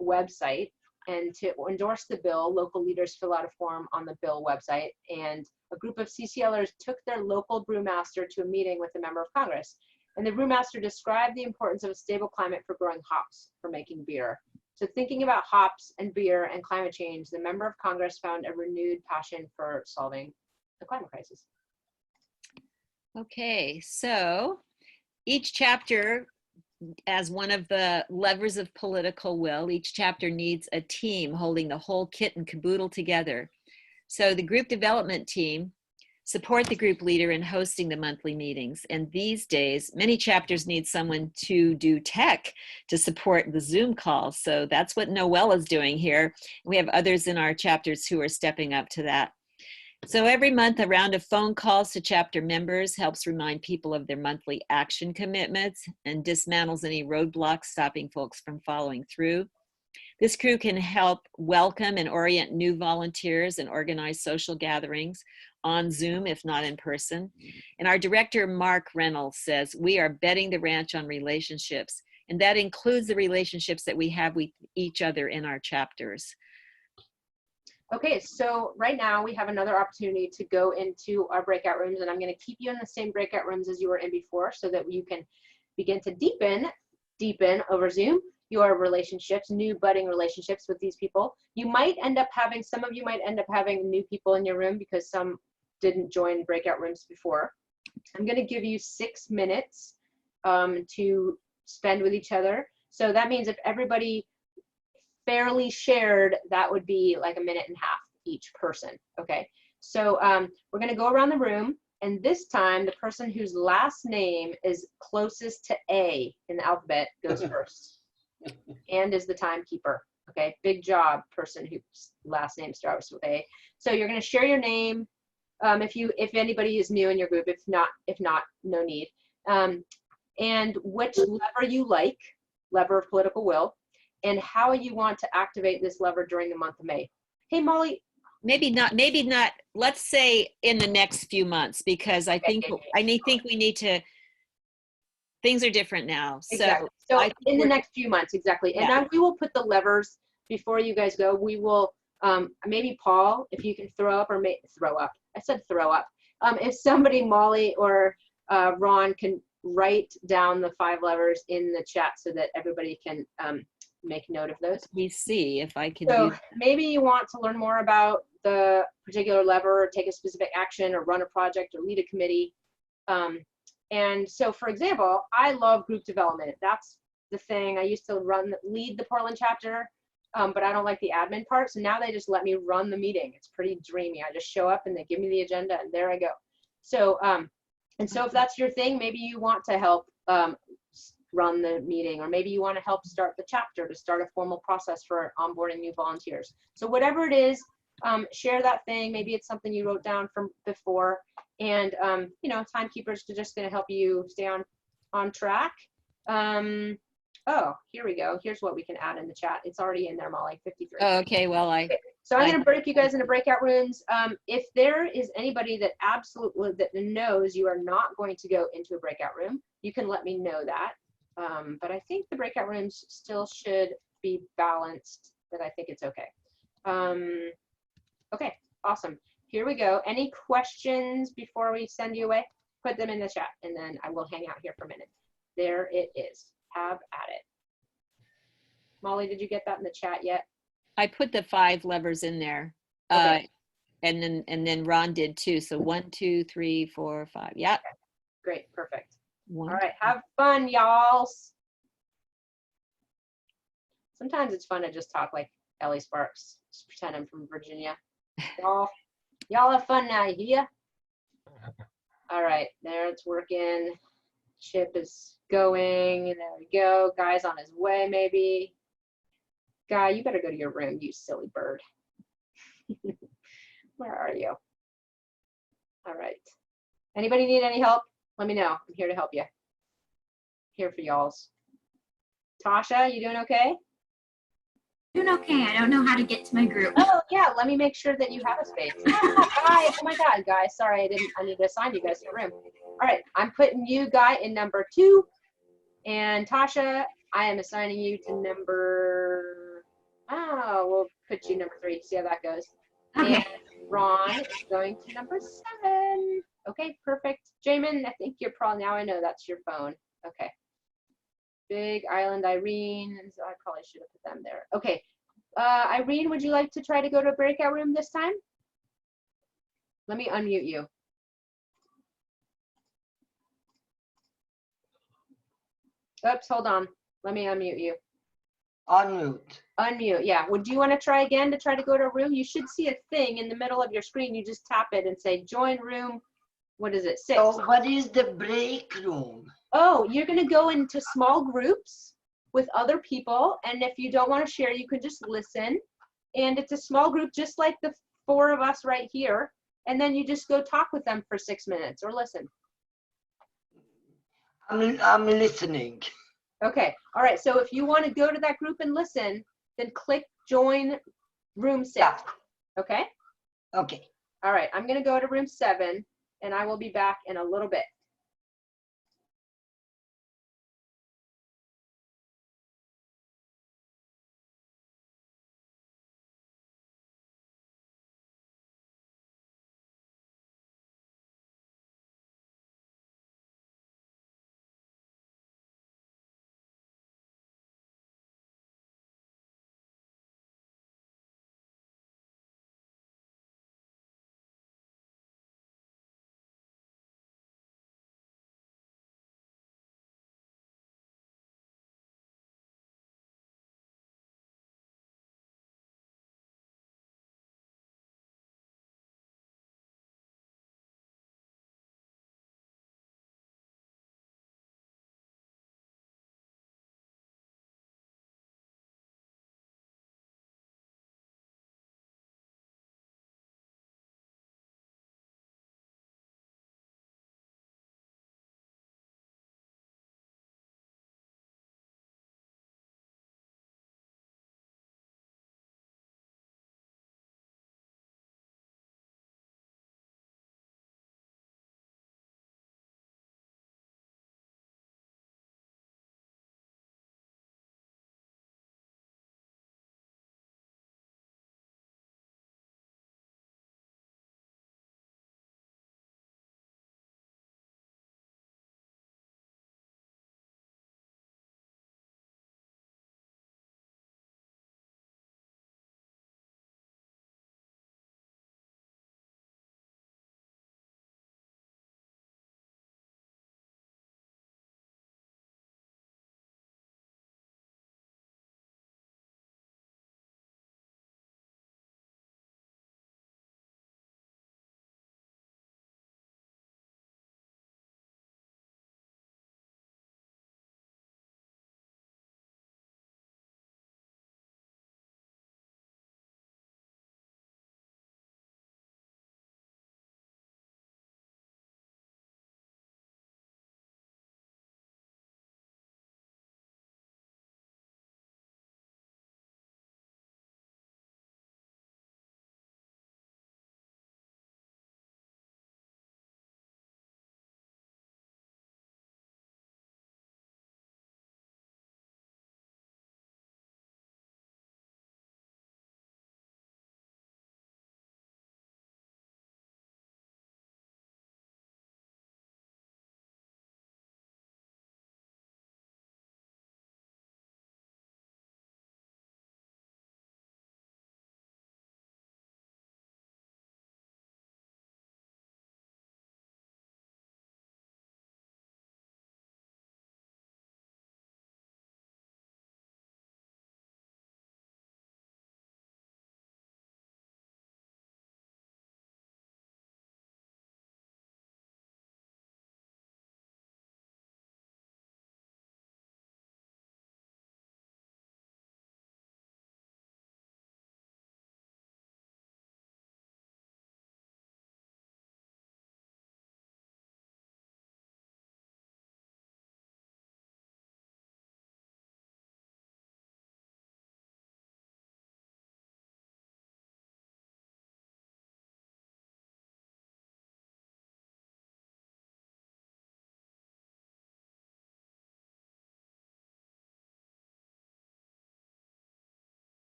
website. And to endorse the bill, local leaders fill out a form on the bill website. And a group of CCLers took their local brewmaster to a meeting with a member of Congress. And the brewmaster described the importance of a stable climate for growing hops for making beer. So thinking about hops and beer and climate change, the member of Congress found a renewed passion for solving the climate crisis. Okay, so each chapter, as one of the levers of political will, each chapter needs a team holding the whole kit and caboodle together. So the group development team support the group leader in hosting the monthly meetings. And these days, many chapters need someone to do tech to support the Zoom calls. So that's what Noelle is doing here. We have others in our chapters who are stepping up to that. So every month, a round of phone calls to chapter members helps remind people of their monthly action commitments and dismantles any roadblocks stopping folks from following through. This crew can help welcome and orient new volunteers and organize social gatherings on Zoom, if not in person. And our director, Mark Reynolds, says, we are betting the ranch on relationships, and that includes the relationships that we have with each other in our chapters. Okay, so right now we have another opportunity to go into our breakout rooms, and I'm going to keep you in the same breakout rooms as you were in before so that you can begin to deepen over Zoom your relationships, new budding relationships with these people. You might end up having, some of you might end up having new people in your room because some didn't join breakout rooms before. I'm going to give you 6 minutes to spend with each other. So that means if everybody fairly shared, that would be like 1.5 minutes each person. Okay, so we're going to go around the room, and this time the person whose last name is closest to A in the alphabet goes first and is the timekeeper. Okay, big job, person whose last name starts with A. So you're going to share your name if anybody is new in your group. If not, no need. And which lever you like, lever of political will, and how you want to activate this lever during the month of May. Hey, Molly. Maybe not, let's say in the next few months, because I think we need to, things are different now. Exactly. So in the next few months, exactly. And now we will put the levers before you guys go. We will, maybe Paul, if you can throw up, or throw up. I said throw up. If somebody, Molly or Ron, can write down the 5 levers in the chat so that everybody can make note of those. We see if I can. So maybe you want to learn more about the particular lever, or take a specific action, or run a project, or lead a committee. And so, for example, I love group development. That's the thing. I used to lead the Portland chapter, but I don't like the admin part. So now they just let me run the meeting. It's pretty dreamy. I just show up and they give me the agenda, and there I go. So, and so if that's your thing, maybe you want to help run the meeting, or maybe you want to help start the chapter to start a formal process for onboarding new volunteers. So whatever it is, share that thing. Maybe it's something you wrote down from before, and you know, timekeepers are just going to help you stay on track. Oh, here we go. Here's what we can add in the chat. It's already in there, Molly. 53. Oh, okay. Well, okay. So I'm going to break you guys into breakout rooms. If there is anybody that absolutely knows you are not going to go into a breakout room, you can let me know that. But I think the breakout rooms still should be balanced, but I think it's okay. Okay, awesome. Here we go. Any questions before we send you away? Put them in the chat, and then I will hang out here for a minute. There it is. Have at it. Molly, did you get that in the chat yet? I put the 5 levers in there. Okay. And then Ron did too. So 1, 2, 3, 4, 5. Yeah. Okay. Great. Perfect. 1, all right. Have fun, y'all. Sometimes it's fun to just talk like Ellie Sparks. Just pretend I'm from Virginia. Y'all have fun now, you hear? All right. There, it's working. Chip is going. There we go. Guy's on his way, maybe. Guy, you better go to your room, you silly bird. Where are you? All right. Anybody need any help? Let me know. I'm here to help you. here for y'all's. Tasha, you doing okay? Doing okay. I don't know how to get to my group. Oh yeah, let me make sure that you have a space. Guy, oh my God, guys, sorry, I need to assign you guys to a room. All right, I'm putting you, Guy, in number 2. And Tasha, I am assigning you to number, we'll put you number 3, see how that goes. Okay. And Ron is going to number 7. Okay, perfect. Jamin, I think you're probably, now I know that's your phone. Okay. Big Island Irene, and so I probably should have put them there. Okay. Irene, would you like to try to go to a breakout room this time? Let me unmute you. Oops, hold on. Let me unmute you. Unmute. Unmute, yeah. Would you want to try again to try to go to a room? You should see a thing in the middle of your screen. You just tap it and say join room. What is it? 6. So what is the break room? Oh, you're going to go into small groups with other people. And if you don't want to share, you can just listen. And it's a small group just like the 4 of us right here. And then you just go talk with them for 6 minutes or listen. I'm listening. Okay. All right. So if you want to go to that group and listen, then click join room 6. Yeah. Okay. Okay. All right. I'm going to go to room 7 and I will be back in a little bit.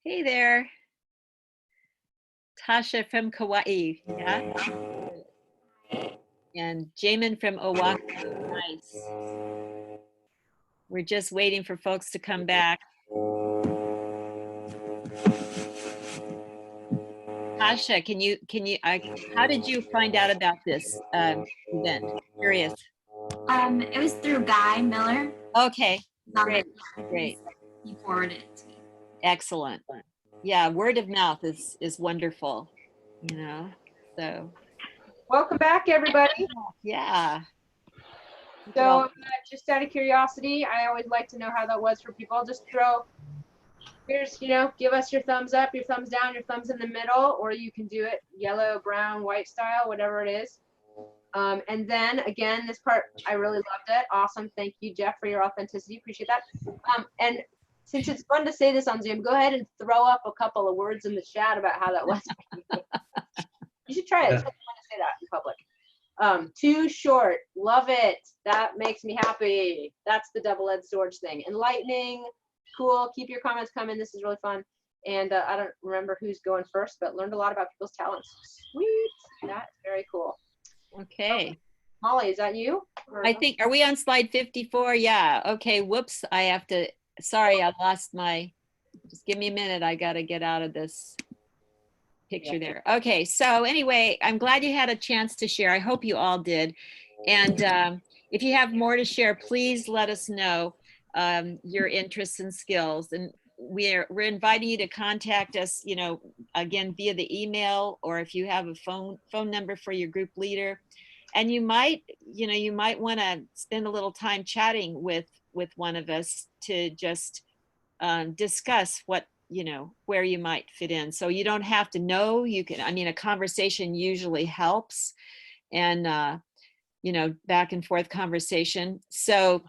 Hey there. Tasha from Kauai. Yeah. And Jamin from Oahu. Nice. We're just waiting for folks to come back. Tasha, how did you find out about this event? Curious. It was through Guy Miller. Okay, Great. great. He forwarded it to me. Excellent. Yeah, word of mouth is wonderful, you know, so. Welcome back, everybody. Yeah. So just out of curiosity, I always like to know how that was for people. Just here's, give us your thumbs up, your thumbs down, your thumbs in the middle, or you can do it yellow, brown, white style, whatever it is. And then again, this part, I really loved it. Awesome. Thank you, Jeff, for your authenticity. Appreciate that. And since it's fun to say this on Zoom, go ahead and throw up a couple of words in the chat about how that was. You should try it. It's fun to say that in public. Too short. Love it. That makes me happy. That's the double-edged sword thing. Enlightening. Cool. Keep your comments coming. This is really fun. And I don't remember who's going first, but learned a lot about people's talents. Sweet. That's very cool. Okay. Molly, is that you? I think, are we on slide 54? Yeah. Okay. Whoops. Sorry, I lost just give me a minute. I got to get out of this picture there. Okay. So anyway, I'm glad you had a chance to share. I hope you all did. And if you have more to share, please let us know your interests and skills. And we're inviting you to contact us, again, via the email, or if you have a phone number for your group leader. And you might want to spend a little time chatting with one of us to just discuss where you might fit in. So you don't have to know, a conversation usually helps, and back and forth conversation. So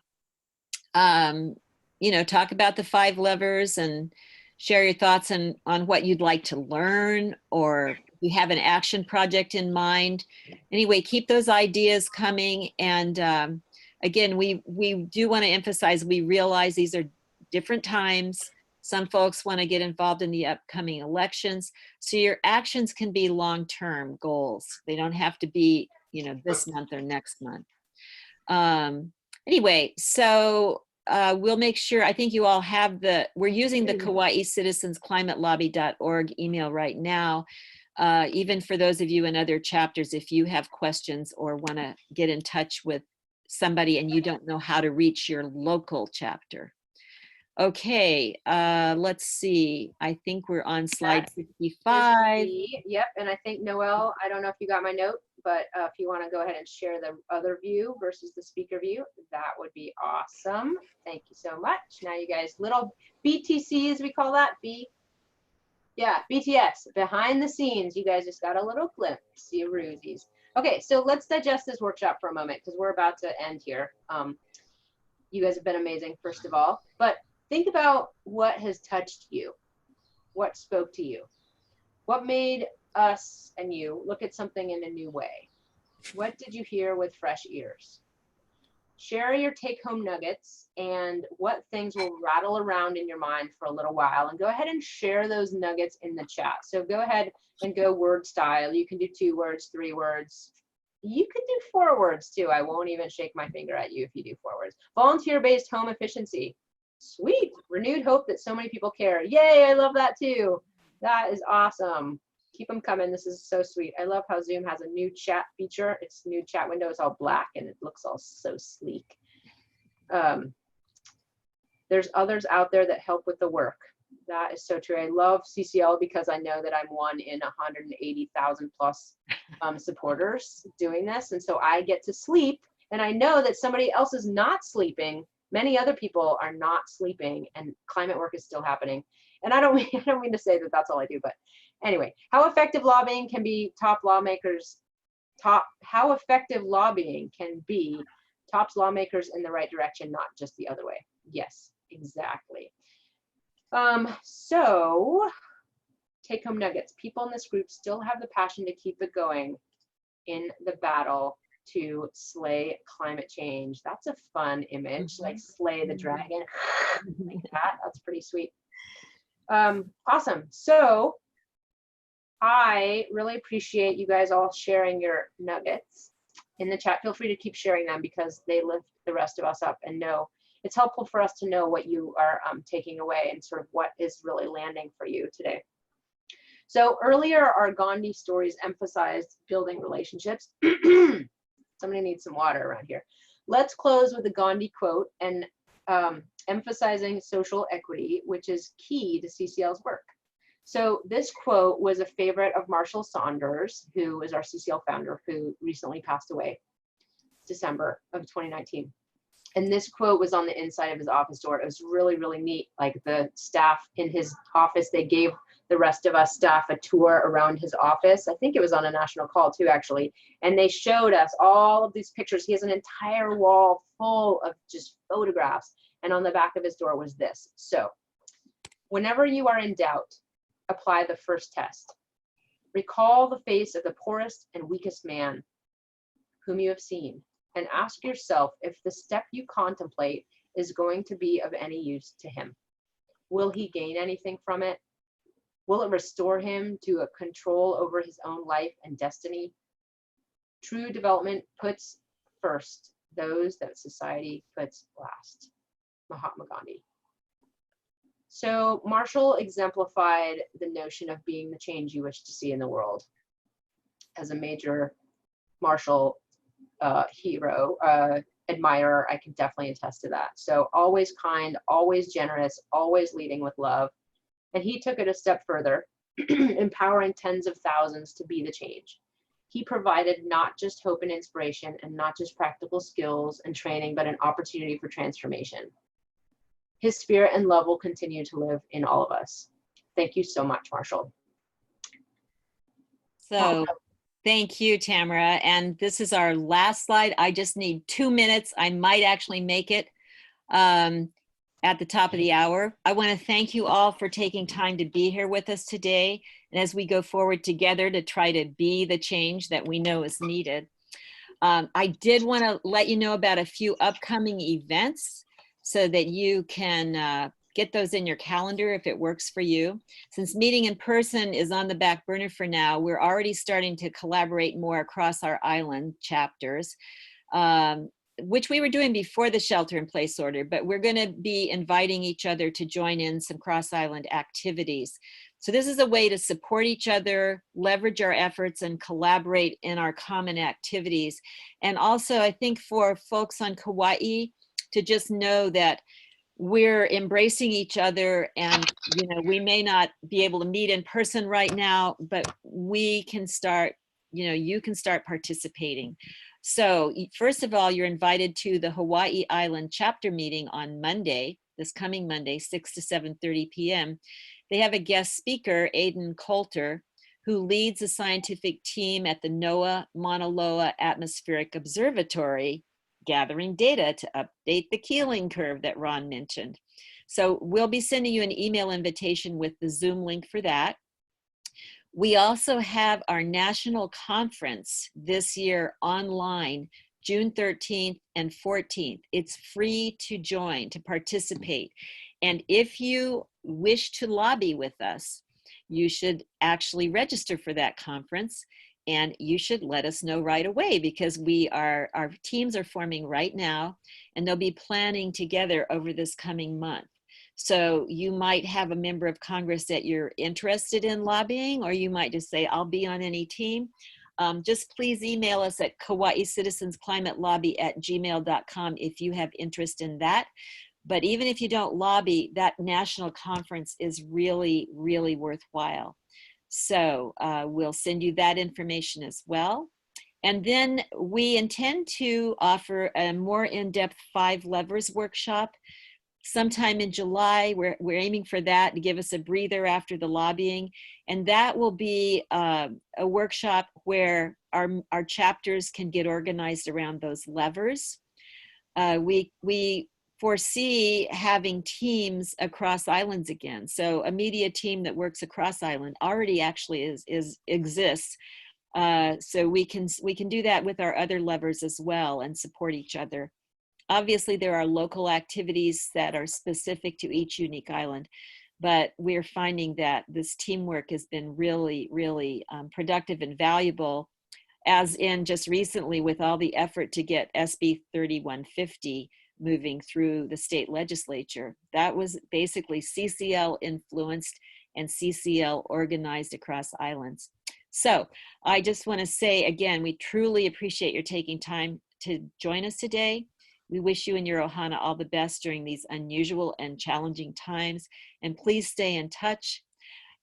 talk about the 5 levers and share your thoughts on what you'd like to learn, or you have an action project in mind. Anyway, keep those ideas coming. And again, we do want to emphasize, we realize these are different times. Some folks want to get involved in the upcoming elections. So your actions can be long-term goals. They don't have to be, this month or next month. Anyway, so we'll make sure, I think you all have we're using the Kauai Citizens ClimateLobby.org email right now. Even for those of you in other chapters, if you have questions or want to get in touch with somebody and you don't know how to reach your local chapter. Okay, let's see. I think we're on slide 55. Yep, and I think Noelle, I don't know if you got my note, but if you want to go ahead and share the other view versus the speaker view, that would be awesome. Thank you so much. Now you guys, little BTCs, we call that, BTS, behind the scenes. You guys just got a little glimpse, you roozies. Okay, so let's digest this workshop for a moment because we're about to end here. You guys have been amazing, first of all, but think about what has touched you, what spoke to you, what made us and you look at something in a new way. What did you hear with fresh ears? Share your take-home nuggets and what things will rattle around in your mind for a little while, and go ahead and share those nuggets in the chat. So go ahead and go word style. You can do 2 words, 3 words. You could do 4 words too. I won't even shake my finger at you if you do 4 words. Volunteer-based home efficiency. Sweet. Renewed hope that so many people care. Yay, I love that too. That is awesome. Keep them coming. This is so sweet. I love how Zoom has a new chat feature. Its new chat window is all black and it looks all so sleek. There's others out there that help with the work. That is so true. I love CCL because I know that I'm one in 180,000 plus supporters doing this. And so I get to sleep, and I know that somebody else is not sleeping. Many other people are not sleeping, and climate work is still happening. And I don't mean to say that that's all I do, but anyway, how effective lobbying can be tops lawmakers in the right direction, not just the other way. Yes, exactly. So take home nuggets. People in this group still have the passion to keep it going in the battle to slay climate change. That's a fun image, like slay the dragon. Like that. That's pretty sweet. Awesome. So I really appreciate you guys all sharing your nuggets in the chat. Feel free to keep sharing them because they lift the rest of us up and know it's helpful for us to know what you are taking away and sort of what is really landing for you today. So earlier, our Gandhi stories emphasized building relationships. Somebody needs some water around here. Let's close with a Gandhi quote and emphasizing social equity, which is key to CCL's work. So this quote was a favorite of Marshall Saunders, who is our CCL founder, who recently passed away, December of 2019. And this quote was on the inside of his office door. It was really, really neat. Like the staff in his office, they gave the rest of us staff a tour around his office. I think it was on a national call too, actually. And they showed us all of these pictures. He has an entire wall full of just photographs. And on the back of his door was this. So whenever you are in doubt, apply the first test. Recall the face of the poorest and weakest man whom you have seen, and ask yourself if the step you contemplate is going to be of any use to him. Will he gain anything from it? Will it restore him to a control over his own life and destiny? True development puts first those that society puts last. Mahatma Gandhi. So Marshall exemplified the notion of being the change you wish to see in the world. As a major Marshall hero, admirer, I can definitely attest to that. So always kind, always generous, always leading with love. And he took it a step further, empowering tens of thousands to be the change. He provided not just hope and inspiration and not just practical skills and training, but an opportunity for transformation. His spirit and love will continue to live in all of us. Thank you so much, Marshall. So thank you, Tamara. And this is our last slide. I just need 2 minutes. I might actually make it at the top of the hour. I want to thank you all for taking time to be here with us today. And as we go forward together to try to be the change that we know is needed. I did want to let you know about a few upcoming events so that you can get those in your calendar if it works for you. Since meeting in person is on the back burner for now, we're already starting to collaborate more across our island chapters, which we were doing before the shelter-in-place order, but we're going to be inviting each other to join in some cross-island activities. So this is a way to support each other, leverage our efforts, and collaborate in our common activities. And also, I think for folks on Kauai, to just know that we're embracing each other, and we may not be able to meet in person right now, but we can start, you can start participating. So first of all, you're invited to the Hawaii Island chapter meeting on Monday, this coming Monday, 6 to 7:30 p.m. They have a guest speaker, Aidan Coulter, who leads a scientific team at the NOAA Mauna Loa Atmospheric Observatory, gathering data to update the Keeling curve that Ron mentioned. So we'll be sending you an email invitation with the Zoom link for that. We also have our national conference this year online, June 13th and 14th. It's free to join, to participate. And if you wish to lobby with us, you should actually register for that conference. And you should let us know right away, because our teams are forming right now, and they'll be planning together over this coming month. So you might have a member of Congress that you're interested in lobbying, or you might just say, I'll be on any team. Just please email us at Kauai Citizens Climate Lobby @gmail.com if you have interest in that. But even if you don't lobby, that national conference is really, really worthwhile. So we'll send you that information as well. And then we intend to offer a more in-depth 5 levers workshop sometime in July. We're aiming for that to give us a breather after the lobbying. And that will be a workshop where our chapters can get organized around those levers. We foresee having teams across islands again. So a media team that works across island already actually exists. So we can do that with our other levers as well and support each other. Obviously, there are local activities that are specific to each unique island. but we're finding that this teamwork has been really, really productive and valuable, as in just recently with all the effort to get SB 3150 moving through the state legislature. That was basically CCL influenced and CCL organized across islands. So I just want to say again, we truly appreciate your taking time to join us today. We wish you and your ohana all the best during these unusual and challenging times, and please stay in touch.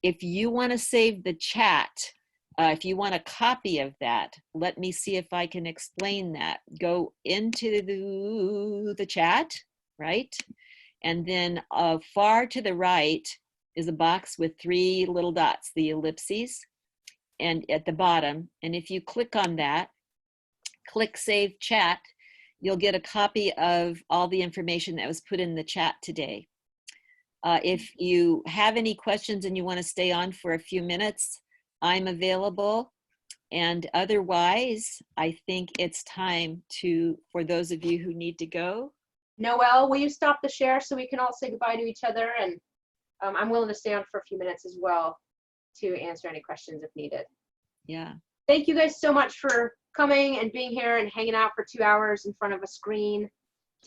If you want to save the chat, if you want a copy of that, let me see if I can explain that. Go into the chat, right? And then far to the right is a box with 3 little dots, the ellipses, and at the bottom. And if you click on that, click Save Chat, you'll get a copy of all the information that was put in the chat today. If you have any questions and you want to stay on for a few minutes, I'm available. And otherwise, I think it's time for those of you who need to go. Noelle, will you stop the share so we can all say goodbye to each other? And I'm willing to stay on for a few minutes as well to answer any questions if needed. Yeah. Thank you guys so much for coming and being here and hanging out for 2 hours in front of a screen.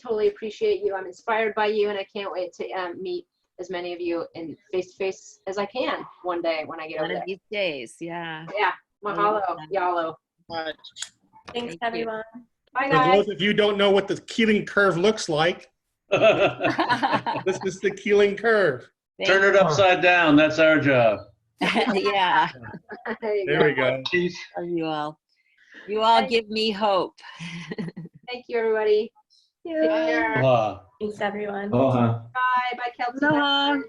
Totally appreciate you. I'm inspired by you, and I can't wait to meet as many of you in face-to-face as I can one day when I get over there. One of these days, yeah. Yeah, mahalo, yalo. Thanks, everyone. Bye, For guys. those of you who don't know what the Keeling curve looks like, this is the Keeling curve. Turn it upside down. That's our job. Yeah. There we go. Love you all. You all give me hope. Thank you, everybody. Take care. Aloha. Thanks, everyone. Aloha. Bye. Bye, Kelsey. Aloha. Bye,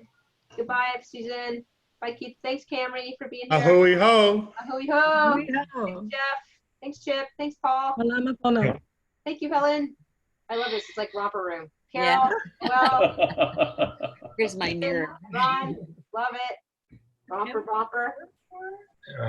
Goodbye, Susan. Bye, Keith. Thanks, Camry, for being here. Ahoy ho. Ahoy ho. Ahoy ho. Thanks, Jeff. Thanks, Chip. Thanks, Paul. Malama pono. Thank you, Helen. I love this. It's like romper room. Carol, well, Here's my mirror. Ron, love it. Romper, romper.